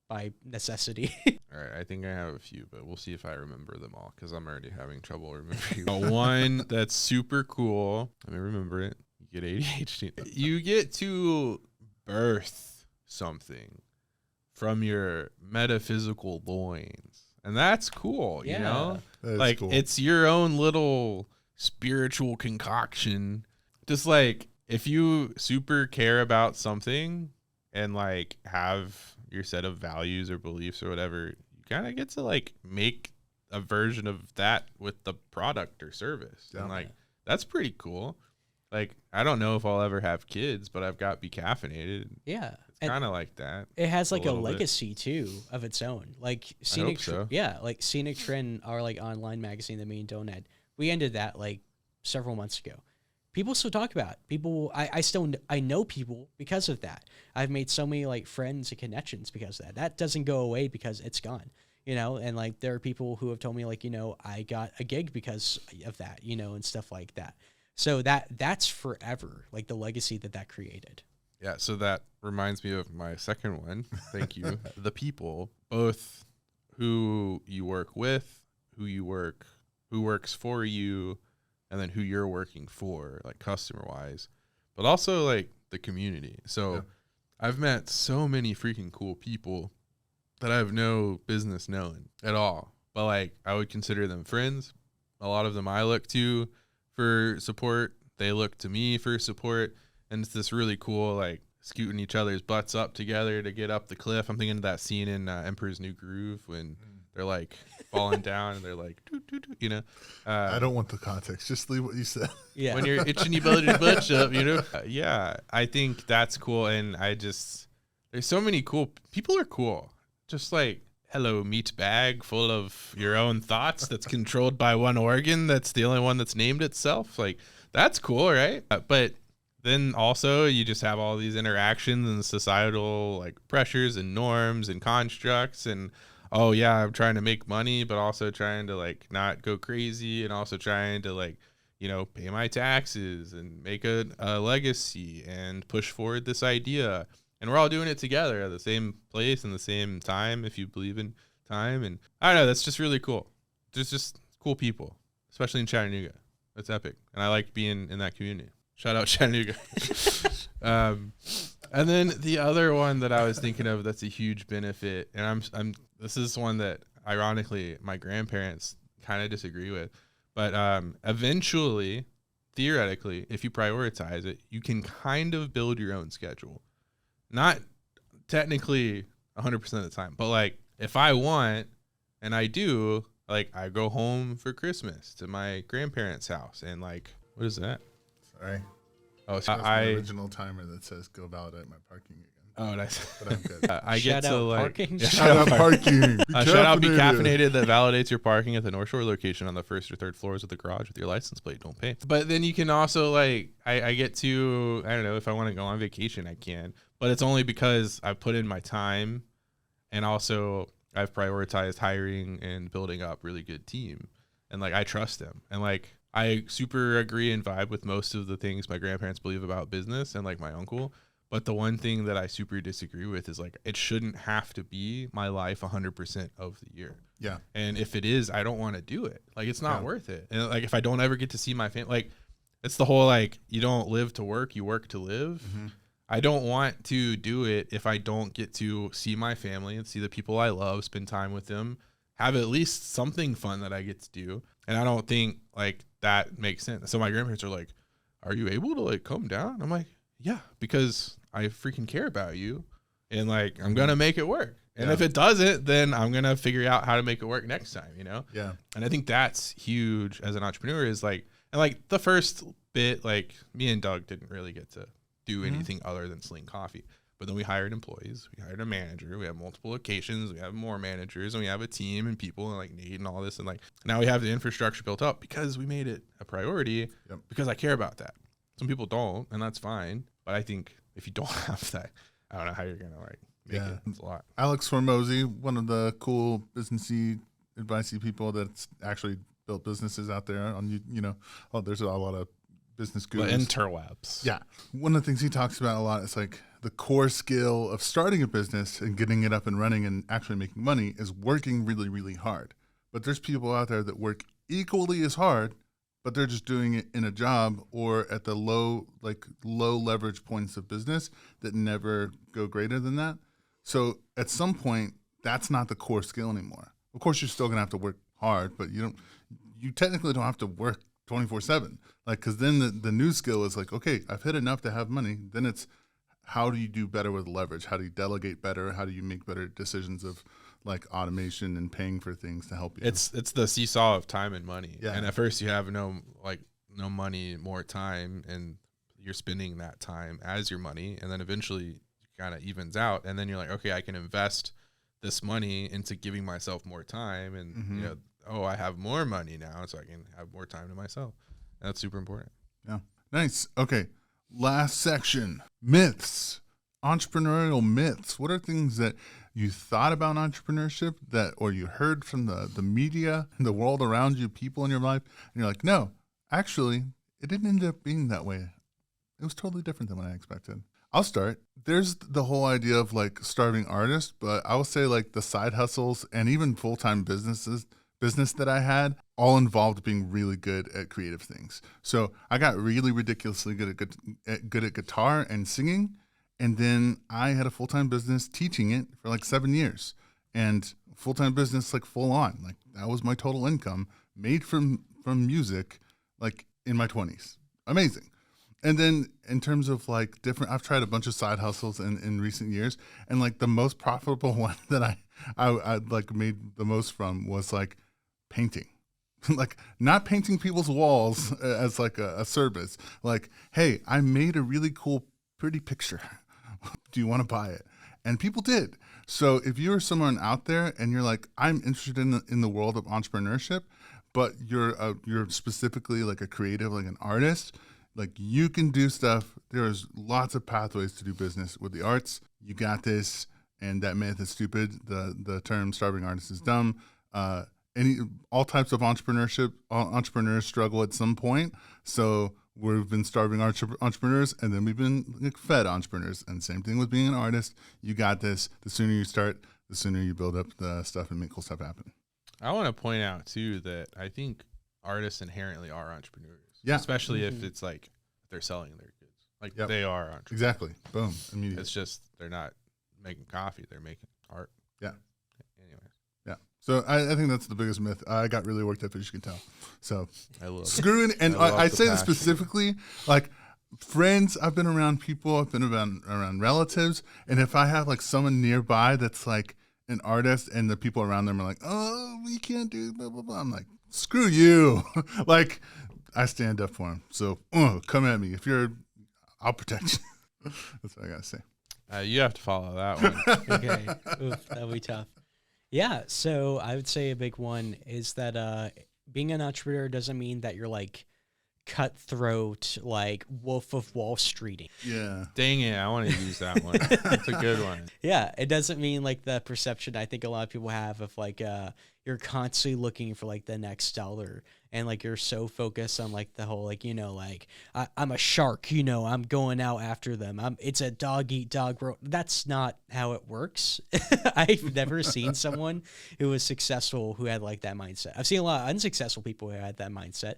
by necessity. All right, I think I have a few, but we'll see if I remember them all because I'm already having trouble remembering. One that's super cool. Let me remember it. You get ADHD. You get to birth something from your metaphysical loins, and that's cool. You know, like cool. It's your own little spiritual concoction. Just like if you super care about something and like have your set of values or beliefs or whatever, you kind of get to like make a version of that with the product or service. Yeah. And like, that's pretty cool. Like, I don't know if I'll ever have kids, but I've got Be Caffeinated. Yeah. It's kind of like that. It has like a little bit. legacy too of its own. Like I hope so. like Scenic Trend, our like online magazine that me and Dylan had. We ended that like several months ago. People still talk about it. People. I know people because of that. I've made so many like friends and connections because of that. That doesn't go away because it's gone. You know, and like there are people who have told me like, you know, I got a gig because of that, you know, and stuff like that. So that's forever, like the legacy that created. Yeah, so that reminds me of my second one. Thank you. The people, both who you work with, who works for you, and then who you're working for, like customer-wise, but also like the community. So I've met so many freaking cool people that I have no business knowing at all. But like I would consider them friends. A lot of them I look to for support. They look to me for support. And it's this really cool, like, scooting each other's butts up together to get up the cliff. I'm thinking of that scene in Emperor's New Groove when they're, like, falling down and they're like, doo, doo, doo, you know. I don't want the context. Just leave what you said. Yeah. When you're itching your butt up, you know. Yeah, I think that's cool. And there's so many cool, people are cool. Just like, hello, meat bag full of your own thoughts that's controlled by one organ that's the only one that's named itself. Like, that's cool, right? But then also you just have all these interactions and societal like pressures and norms and constructs and oh yeah, I'm trying to make money, but also trying to like not go crazy and also trying to like, you know, pay my taxes and make a legacy and push forward this idea. And we're all doing it together at the same place and the same time, if you believe in time. And I don't know, that's just really cool. There's just cool people, especially in Chattanooga. That's epic. And I like being in that community. Shout out Chattanooga. And then the other one that I was thinking of that's a huge benefit, and this is one that ironically my grandparents kind of disagree with, but eventually, theoretically, if you prioritize it, you can kind of build your own schedule. Not technically 100% of the time, but like if I want, and I do, like I go home for Christmas to my grandparents' house, and like, what is that? Sorry. Oh, That's my original timer that says go validate my parking again. Oh, nice. But I'm good. I Shout get to out like parking. Shout out parking. shout out Be Caffeinated that validates your parking at the North Shore location on the first or third floors of the garage with your license plate. Don't pay. But then you can also like I get to, I don't know, if I want to go on vacation I can, but it's only because I've put in my time and also I've prioritized hiring and building up really good team, and like I trust them, and like I super agree and vibe with most of the things my grandparents believe about business and like my uncle. But the one thing that I super disagree with is like, it shouldn't have to be my life 100% of the year. Yeah. And if it is, I don't want to do it. Like, it's not worth it. And like, if I don't ever get to see my family, like it's the whole, like, you don't live to work, you work to live. Mm-hmm. I don't want to do it if I don't get to see my family and see the people I love, spend time with them, have at least something fun that I get to do. And I don't think like that makes sense. So my grandparents are like, are you able to like come down? I'm like, yeah, because I freaking care about you and like, I'm going to make it work. And if it doesn't, then I'm going to figure out how to make it work next time, you know? Yeah. And I think that's huge as an entrepreneur is like, and like the first bit, like me and Doug didn't really get to do anything other than sling coffee. But then we hired employees, we hired a manager, we have multiple locations, we have more managers, and we have a team and people and like Nate and all this. And like now we have the infrastructure built up because we made it a priority because I care about that. Some people don't, and that's fine. But I think if you don't have that, I don't know how you're going to like make it. It's a lot. Alex Formosi, one of the cool businessy, advicey people that's actually built businesses out there on, you know, there's a lot of business gurus. The interwebs. Yeah. One of the things he talks about a lot is like the core skill of starting a business and getting it up and running and actually making money is working really, really hard. But there's people out there that work equally as hard, but they're just doing it in a job or at the low leverage points of business that never go greater than that. So at some point, that's not the core skill anymore. Of course, you're still going to have to work hard, but you technically don't have to work 24/7. Like, cause then the new skill is like, okay, I've hit enough to have money. Then it's, how do you do better with leverage? How do you delegate better? How do you make better decisions of like automation and paying for things to help you? It's the seesaw of time and money. Yeah. And at first you have no money, more time, and you're spending that time as your money, and then eventually it kind of evens out, and then you're like, okay, I can invest this money into giving myself more time, and I have more money now, so I can have more time to myself. And that's super important. Yeah. Nice. Okay. Last section, myths, entrepreneurial myths. What are things that you thought about entrepreneurship or you heard from the media, the world around you, people in your life, and you're like, no, actually, it didn't end up being that way. It was totally different than what I expected. I'll start. There's the whole idea of like starving artists, but I will say like the side hustles and even full-time business that I had all involved being really good at creative things. So I got really ridiculously good at guitar and singing. And then I had a full-time business teaching it for like 7 years, and full-time business, like full on, like that was my total income made from music, like in my 20s. Amazing. And then in terms of like I've tried a bunch of side hustles in recent years, and like the most profitable one that I like made the most from was like painting. Like not painting people's walls as like a service. Like, hey, I made a really cool, pretty picture. Do you want to buy it? And people did. So if you're someone out there and you're like, I'm interested in the world of entrepreneurship, but you're specifically like a creative, like an artist, like you can do stuff. There's lots of pathways to do business with the arts. You got this. And that myth is stupid. The term starving artist is dumb. All types of entrepreneurs struggle at some point. So we've been starving entrepreneurs, and then we've been like fed entrepreneurs. And same thing with being an artist. You got this. The sooner you start, the sooner you build up the stuff and make cool stuff happen. I want to point out too that I think artists inherently are entrepreneurs. Yeah. Especially if it's like they're selling their goods. Like they are entrepreneurs. Exactly. Boom. Immediately. It's just they're not making coffee, they're making art. Yeah. Anyways. Yeah. So I think that's the biggest myth. I got really worked up, as you can tell. So I love screwing, and I say this specifically, like friends, I've been around people, I've been around relatives, and if I have like someone nearby that's like an artist and the people around them are like, oh, we can't do blah, blah, blah, I'm like, screw you. Like, I stand up for them. So come at me. I'll protect you. That's what I got to say. You have to follow that one. Okay. Oof, that'll be tough. Yeah. So I would say a big one is that being an entrepreneur doesn't mean that you're like cutthroat, like Wolf of Wall Streeting. Yeah. Dang it. I want to use that one. That's a good one. Yeah. It doesn't mean like the perception I think a lot of people have of like you're constantly looking for like the next dollar, and like you're so focused on like the whole like, you know, like I'm a shark, you know, I'm going out after them. It's a dog eat dog world. That's not how it works. I've never seen someone who was successful who had like that mindset. I've seen a lot of unsuccessful people who had that mindset.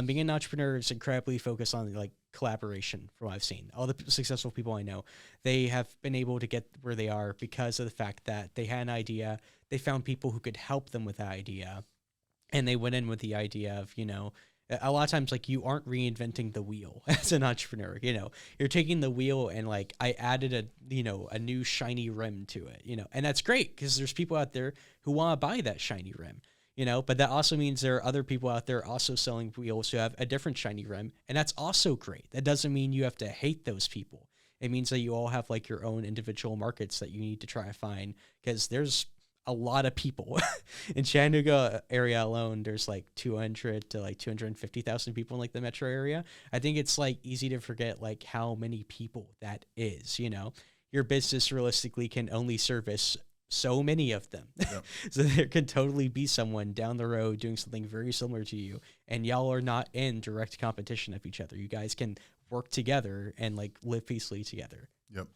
Being an entrepreneur is incredibly focused on like collaboration. From what I've seen, all the successful people I know, they have been able to get where they are because of the fact that they had an idea, they found people who could help them with that idea, and they went in with the idea of, you know, a lot of times like you aren't reinventing the wheel as an entrepreneur. You know, you're taking the wheel and like I added a new shiny rim to it, you know, and that's great because there's people out there who want to buy that shiny rim. You know, but that also means there are other people out there also selling wheels who have a different shiny rim, and that's also great. That doesn't mean you have to hate those people. It means that you all have like your own individual markets that you need to try to find, because there's a lot of people in Chattanooga area alone. There's like 200 to like 250,000 people in like the metro area. I think it's like easy to forget like how many people that is. You know, your business realistically can only service so many of them. Yep. So there can totally be someone down the road doing something very similar to you, and y'all are not in direct competition of each other. You guys can work together and like live peacefully together. Yep.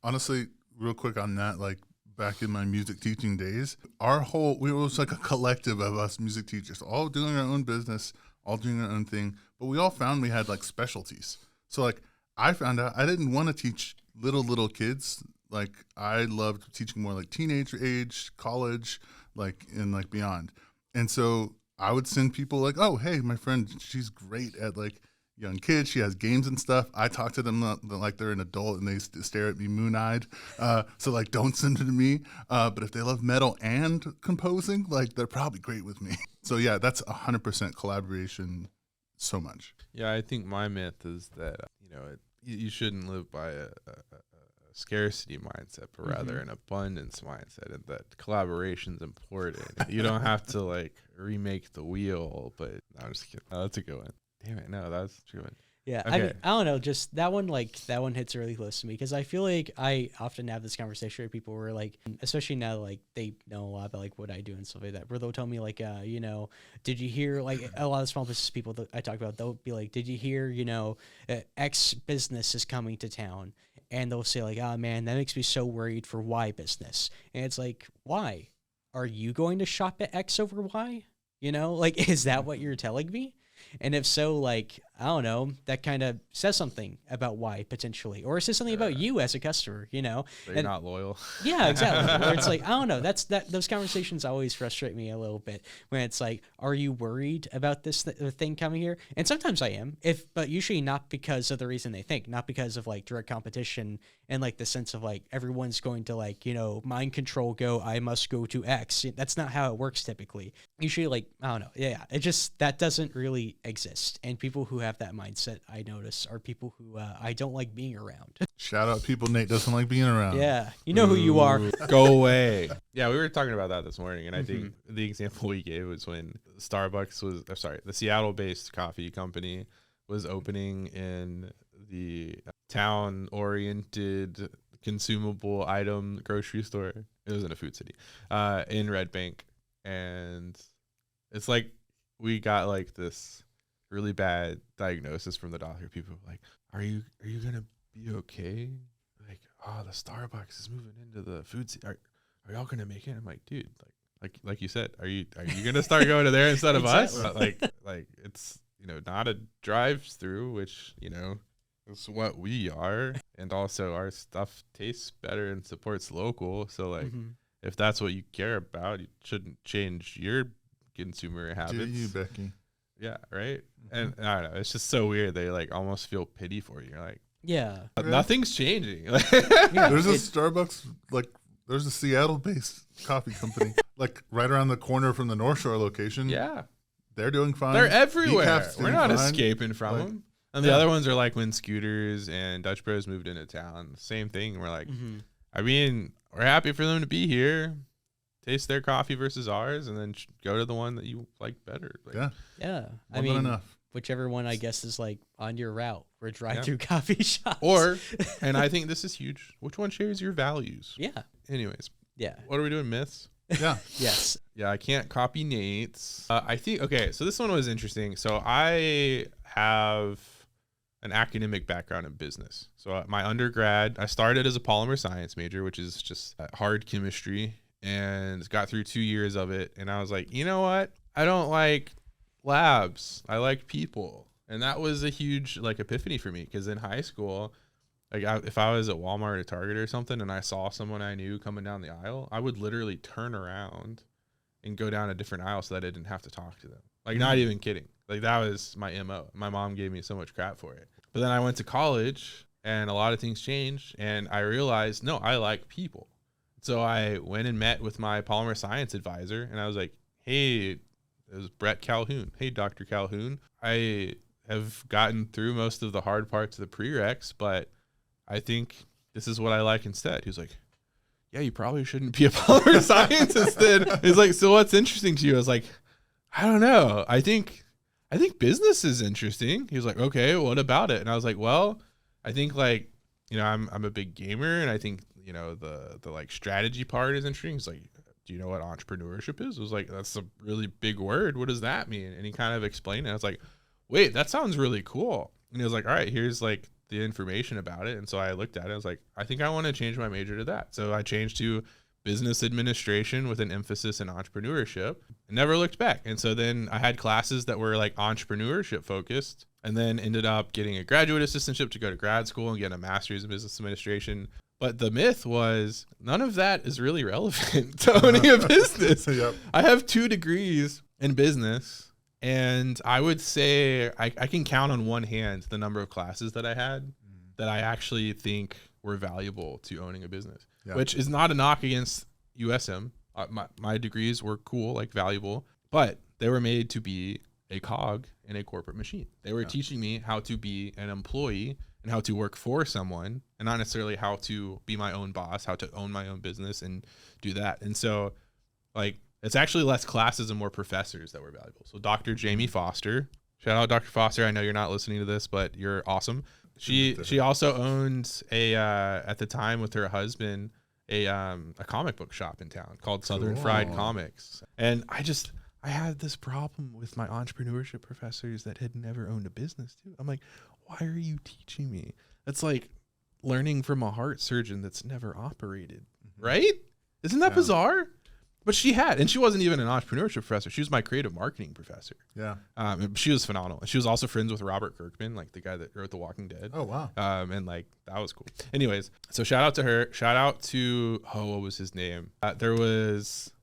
Honestly, real quick on that, like back in my music teaching days, we was like a collective of us music teachers, all doing our own business, all doing our own thing, but we all found we had like specialties. So like I found out I didn't want to teach little kids. Like I loved teaching more like teenage age, college, like and like beyond. And so I would send people like, oh, hey, my friend, she's great at like young kids. She has games and stuff. I talk to them like they're an adult and they stare at me moon-eyed. So like, don't send it to me. But if they love metal and composing, like they're probably great with me. So yeah, that's 100% collaboration so much. Yeah, I think my myth is that, you shouldn't live by a scarcity mindset, but rather an abundance mindset, and that collaboration's important. You don't have to like remake the wheel, but no, I'm just kidding. Oh, that's a good one. Damn it, no, that's a good one. Yeah, Okay. I mean, I don't know, just that one hits really close to me because I feel like I often have this conversation with people where like, especially now like they know a lot about like what I do and stuff like that, where they'll tell me like, did you hear, like a lot of small business people that I talk about, they'll be like, did you hear, X business is coming to town, and they'll say like, oh man, that makes me so worried for Y business, and it's like, why? Are you going to shop at X over Y? Like, is that what you're telling me? And if so, like, I don't know, that kind of says something about why potentially, or it says something about you as a customer, So you're not loyal. Yeah, exactly. Where it's like, I don't know, those conversations always frustrate me a little bit when it's like, are you worried about this thing coming here? And sometimes I am, but usually not because of the reason they think, not because of like direct competition and like the sense of like everyone's going to like, mind control go, I must go to X. That's not how it works typically. Usually like, I don't know. Yeah. It just, that doesn't really exist. And people who have that mindset, I notice, are people who I don't like being around. Shout out people Nate doesn't like being around. Yeah. You know who you are. Go away. Yeah, we were talking about that this morning, and I think the example we gave was when the Seattle-based coffee company was opening in the town-oriented consumable item grocery store. It was in a food city in Red Bank, and it's like we got like this really bad diagnosis from the doctor. People were like, are you gonna be okay? Like, oh, the Starbucks is moving into the food city. Are y'all gonna make it? I'm like, dude, like you said, are you gonna start going to there instead of us? Like it's not a drive-through, which is what we are, and also our stuff tastes better and supports local. So like, if that's what you care about, you shouldn't change your consumer habits. Do you, Becky? Yeah, right. And I don't know, it's just so weird. They like almost feel pity for you. You're like, yeah, nothing's changing. There's a Starbucks, like there's a Seattle-based coffee company, like right around the corner from the North Shore location. Yeah, they're doing fine. they're everywhere. Decaf's We're doing not fine. escaping from them. And the other ones are like when Scooters and Dutch Bros moved into town. Same thing. We're like, I mean, we're happy for them to be here. Taste their coffee versus ours, and then go to the one that you like better. Like, yeah. I More than mean, enough. whichever one I guess is like on your route or drive-through coffee shops. Or, and I think this is huge, which one shares your values? Yeah. Anyways, Yeah. what are we doing? Myths? Yeah. Yes. Yeah, I can't copy Nate's. I think, okay, so this one was interesting. So I have an academic background in business. So my undergrad, I started as a polymer science major, which is just hard chemistry, and got through 2 years of it. And I was like, you know what? I don't like labs. I like people. And that was a huge like epiphany for me, because in high school, like if I was at Walmart or Target or something and I saw someone I knew coming down the aisle, I would literally turn around and go down a different aisle so that I didn't have to talk to them. Like, not even kidding. Like, that was my MO. My mom gave me so much crap for it. But then I went to college and a lot of things changed, and I realized, no, I like people. So I went and met with my polymer science advisor, and I was like, hey, it was Brett Calhoun. Hey, Dr. Calhoun, I have gotten through most of the hard parts of the prereqs, but I think this is what I like instead. He was like, yeah, you probably shouldn't be a polymer scientist then. He's like, so what's interesting to you? I was like, I don't know. I think business is interesting. He was like, okay, what about it? And I was like, well, I think like, I'm a big gamer, and I think, the like strategy part is interesting. He's like, do you know what entrepreneurship is? I was like, that's a really big word. What does that mean? And he kind of explained it. I was like, wait, that sounds really cool. And he was like, all right, here's like the information about it. And so I looked at it. I was like, I think I want to change my major to that. So I changed to business administration with an emphasis in entrepreneurship, and never looked back. And so then I had classes that were like entrepreneurship focused, and then ended up getting a graduate assistantship to go to grad school and get a master's in business administration. But the myth was none of that is really relevant to owning a business. Yep. I have 2 degrees in business. And I would say I can count on one hand the number of classes that I had that I actually think were valuable to owning a business, which is not a knock against USM. My degrees were cool, like valuable, but they were made to be a cog in a corporate machine. They were teaching me how to be an employee and how to work for someone, and not necessarily how to be my own boss, how to own my own business and do that. And so, like, it's actually less classes and more professors that were valuable. So Dr. Jamie Foster, shout out Dr. Foster. I know you're not listening to this, but you're awesome. She also owned at the time with her husband, a comic book shop in town called Southern Fried Comics. And I had this problem with my entrepreneurship professors that had never owned a business too. I'm like, why are you teaching me? That's like learning from a heart surgeon that's never operated, right? Isn't that bizarre? But she had, and she wasn't even an entrepreneurship professor. She was my creative marketing professor. Yeah. She was phenomenal. She was also friends with Robert Kirkman, like the guy that wrote The Walking Dead. Oh, wow. And like, that was cool. Anyways, so shout out to her. Shout out to, what was his name? There was,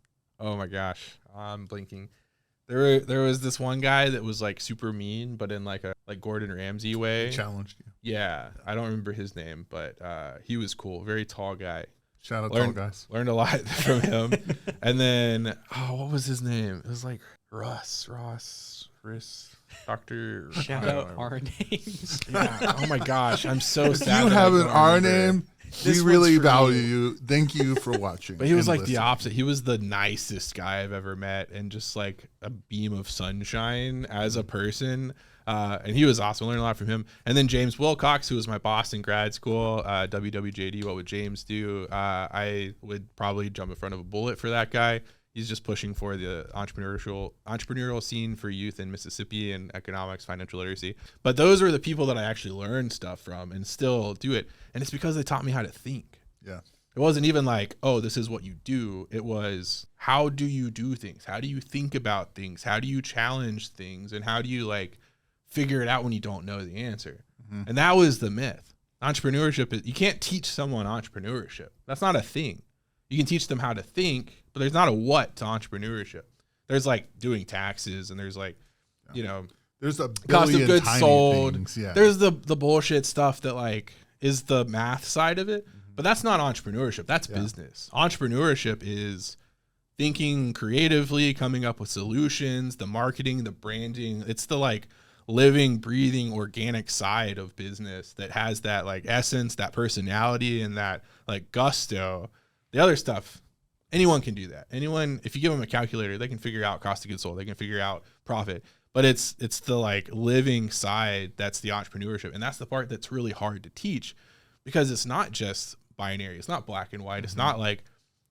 oh my gosh, I'm blinking. There was this one guy that was like super mean, but in like a Gordon Ramsay way. He challenged you. Yeah. I don't remember his name, but he was cool. Very tall guy. Shout out tall guys. Learned a lot from him. And then, what was his name? It was like Russ, Dr. Shout out our names. Yeah. Oh my gosh. I'm so if sad. You have an R name. We really value you. Thank you for watching. But he was like the opposite. He was the nicest guy I've ever met and just like a beam of sunshine as a person. And he was awesome. I learned a lot from him. And then James Wilcox, who was my boss in grad school, WWJD, what would James do? I would probably jump in front of a bullet for that guy. He's just pushing for the entrepreneurial scene for youth in Mississippi and economics, financial literacy. But those are the people that I actually learned stuff from and still do it. And it's because they taught me how to think. Yeah. It wasn't even like, oh, this is what you do. It was, how do you do things? How do you think about things? How do you challenge things? And how do you like figure it out when you don't know the answer? Mm-hmm. And that was the myth. Entrepreneurship is, you can't teach someone entrepreneurship. That's not a thing. You can teach them how to think, but there's not a what to entrepreneurship. There's like doing taxes, and there's like, there's a cost of goods sold. Things, yeah. There's the bullshit stuff that like is the math side of it, but that's not entrepreneurship. That's business. Entrepreneurship is thinking creatively, coming up with solutions, the marketing, the branding. It's the like living, breathing, organic side of business that has that like essence, that personality, and that like gusto. The other stuff, anyone can do that. Anyone, if you give them a calculator, they can figure out cost of goods sold. They can figure out profit. But it's the like living side that's the entrepreneurship, and that's the part that's really hard to teach because it's not just binary. It's not black and white. It's not like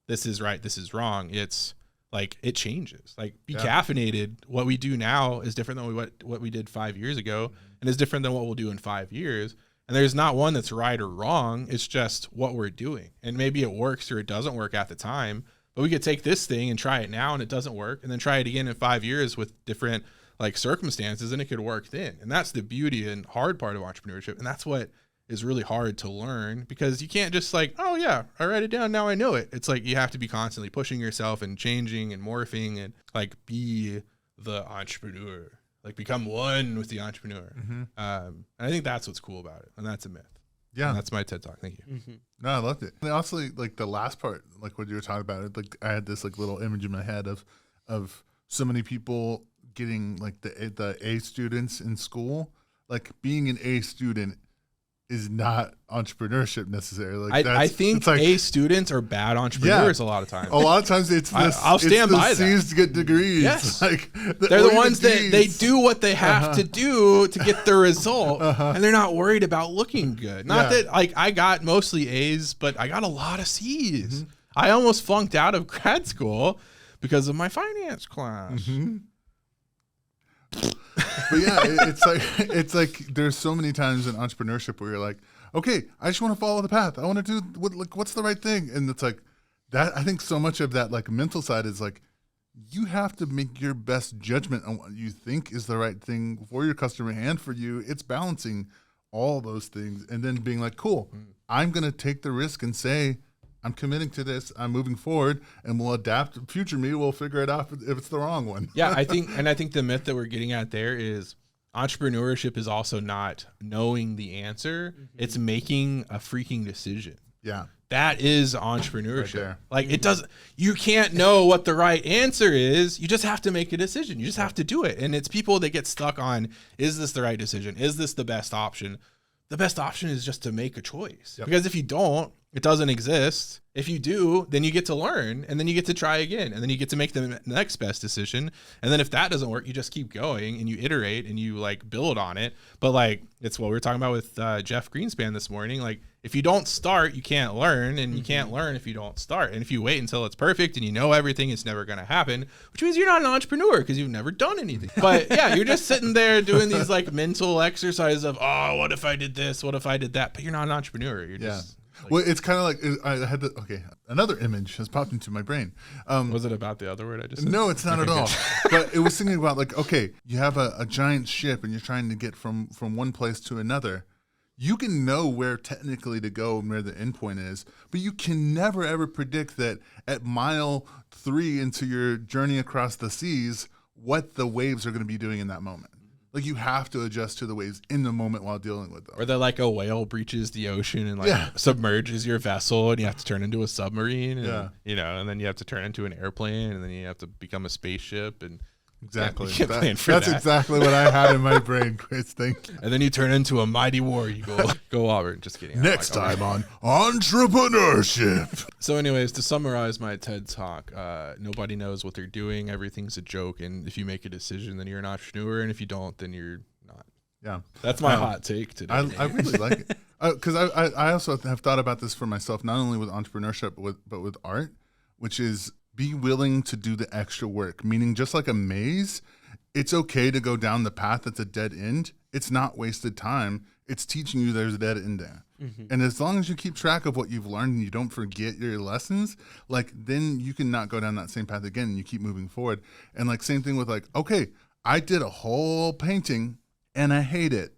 this is right, this is wrong. It's like it changes. Like be caffeinated. What we do now is different than what we did 5 years ago, and is different than what we'll do in 5 years. And there's not one that's right or wrong. It's just what we're doing. And maybe it works or it doesn't work at the time, but we could take this thing and try it now and it doesn't work, and then try it again in 5 years with different like circumstances, and it could work then. And that's the beauty and hard part of entrepreneurship. And that's what is really hard to learn, because you can't just like, oh yeah, I write it down, now I know it. It's like you have to be constantly pushing yourself and changing and morphing and like be the entrepreneur. Like become one with the entrepreneur. Mm-hmm. And I think that's what's cool about it. And that's a myth. Yeah. And that's my TED Talk. Thank you. Mm-hmm. No, I loved it. And also like the last part, like what you were talking about, it, like I had this like little image in my head of so many people getting like the A students in school. Like being an A student is not entrepreneurship necessarily. Like I think like, A students are bad entrepreneurs a lot of times. A lot of times it's this. I'll stand by that. C's to get degrees. Yes. Like they're the ones that they do what they have to do to get the result, and they're not worried about looking good. Not that like I got mostly A's, but I got a lot of C's. Mm-hmm. I almost flunked out of grad school because of my finance class. Mm-hmm. But yeah, it's like there's so many times in entrepreneurship where you're like, okay, I just want to follow the path. I want to do what's the right thing, and it's like that. I think so much of that like mental side is like you have to make your best judgment on what you think is the right thing for your customer and for you. It's balancing all those things and then being like, cool, I'm gonna take the risk and say I'm committing to this. I'm moving forward, and we'll adapt. Future me will figure it out if it's the wrong one. Yeah, I think the myth that we're getting at there is entrepreneurship is also not knowing the answer. It's making a freaking decision. Yeah. That is entrepreneurship. Right like you can't know what the right answer is. You just have to make a decision. You just have to do it. And it's people that get stuck on, is this the right decision? Is this the best option? The best option is just to make a choice. Yep. Because if you don't, it doesn't exist. If you do, then you get to learn, and then you get to try again, and then you get to make the next best decision. And then if that doesn't work, you just keep going and you iterate and you like build on it. But like, it's what we were talking about with Jeff Greenspan this morning. Like, if you don't start, you can't learn, and you can't learn if you don't start. And if you wait until it's perfect and you know everything, it's never going to happen, which means you're not an entrepreneur because you've never done anything. But yeah, you're just sitting there doing these like mental exercises of, oh, what if I did this? What if I did that? But you're not an entrepreneur. You're just like, well, it's kind of like I had another image has popped into my brain. Was it about the other word I just said? No, it's not at all. But it was thinking about like, okay, you have a giant ship and you're trying to get from one place to another. You can know where technically to go and where the end point is, but you can never ever predict that at mile 3 into your journey across the seas, what the waves are going to be doing in that moment. Like, you have to adjust to the waves in the moment while dealing with them. Or that like a whale breaches the ocean and like submerges your vessel, and you have to turn into a submarine, and and then you have to turn into an airplane, and then you have to become a spaceship, and exactly. That's exactly what I had in my brain, Chris. Thank you. And then you turn into a mighty war eagle. Go Auburn. Just kidding. Next time on Entrepreneurship. So anyways, to summarize my TED Talk, nobody knows what they're doing. Everything's a joke. And if you make a decision, then you're an entrepreneur. And if you don't, then you're not. Yeah. That's my hot take today. I really like it. Because I also have thought about this for myself, not only with entrepreneurship, but with art, which is be willing to do the extra work. Meaning, just like a maze, it's okay to go down the path that's a dead end. It's not wasted time. It's teaching you there's a dead end there. And as long as you keep track of what you've learned and you don't forget your lessons, like, then you can not go down that same path again, and you keep moving forward. And like, same thing with like, okay, I did a whole painting and I hate it.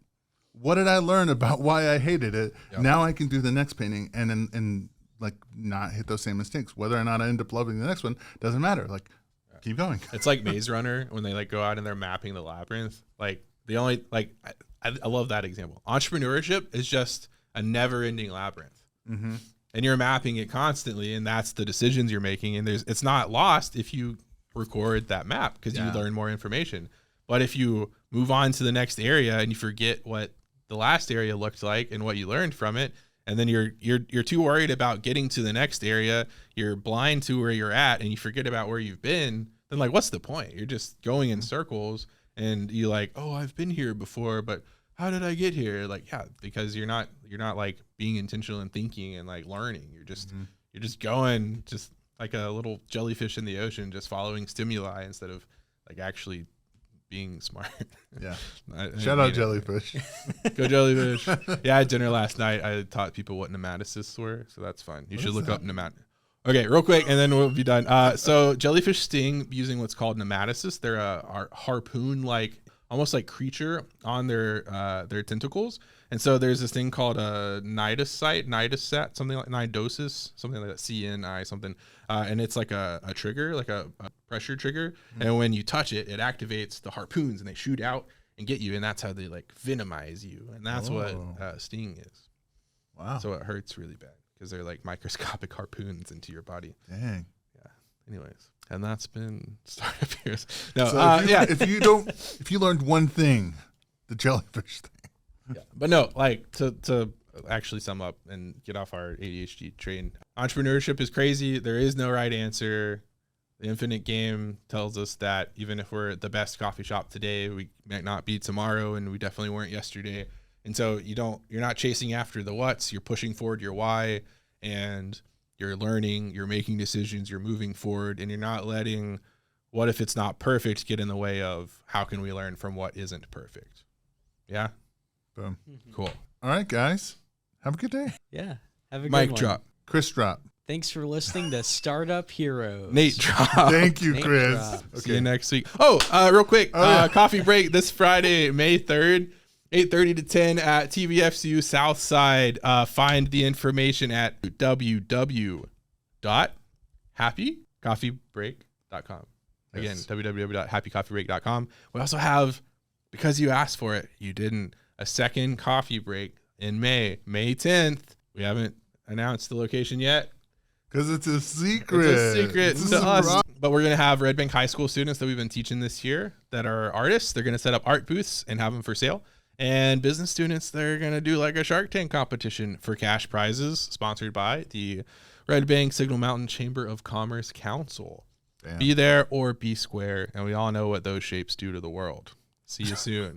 What did I learn about why I hated it? Yep. Now I can do the next painting and like not hit those same mistakes. Whether or not I end up loving the next one doesn't matter. Like, keep going. It's like Maze Runner when they like go out and they're mapping the labyrinth. Like, the only like I love that example. Entrepreneurship is just a never-ending labyrinth, and you're mapping it constantly, and that's the decisions you're making. And it's not lost if you record that map because you learn more information. But if you move on to the next area and you forget what the last area looked like and what you learned from it, and then you're too worried about getting to the next area, you're blind to where you're at, and you forget about where you've been, then like, what's the point? You're just going in circles, and you like, oh, I've been here before, but how did I get here? Like, yeah, because you're not like being intentional and thinking and like learning. You're just going just like a little jellyfish in the ocean, just following stimuli instead of like actually being smart. Yeah. Shout out jellyfish. Go jellyfish. Yeah, I had dinner last night. I taught people what nematocysts were, so that's fun. You should look up Okay, real quick, and then we'll be done. So jellyfish sting using what's called nematocysts. They're a harpoon-like, almost like creature on their tentacles. And so there's this thing called a nidosat, something like nidosis, something like that, CNI something. And it's like a trigger, like a pressure trigger. And when you touch it, it activates the harpoons and they shoot out and get you. And that's how they like venomize you. And that's what sting is. Wow. So it hurts really bad because they're like microscopic harpoons into your body. Dang. Yeah. Anyways. And that's been Startup Heroes. No, so if you learned one thing, the jellyfish thing. Yeah. But no, like to actually sum up and get off our ADHD train, entrepreneurship is crazy. There is no right answer. The infinite game tells us that even if we're the best coffee shop today, we might not be tomorrow, and we definitely weren't yesterday. And so you're not chasing after the what's, you're pushing forward your why, and you're learning, you're making decisions, you're moving forward, and you're not letting what if it's not perfect get in the way of how can we learn from what isn't perfect. Yeah. Boom. Cool. All right, guys. Have a good day. Yeah. Have a good Mic one. drop. Chris drop. Thanks for listening to Startup Heroes. Nate drop. Thank you, Nate Chris. drop. Okay. See you next week. Oh, real quick. Coffee break this Friday, May 3rd, 8:30 to 10 at TVFCU Southside. Find the information at www.tvfcu.edu. www.happycoffeebreak.com. Again, Yes. www.happycoffeebreak.com. We also have, because you asked for it, you didn't, a second coffee break in May 10th. We haven't announced the location yet. Because it's a secret. It's a secret It's to a us. surprise. But we're going to have Red Bank High School students that we've been teaching this year that are artists. They're going to set up art booths and have them for sale. And business students, they're going to do like a Shark Tank competition for cash prizes sponsored by the Red Bank Signal Mountain Chamber of Commerce Council. Damn. Be there or be square. And we all know what those shapes do to the world. See you soon.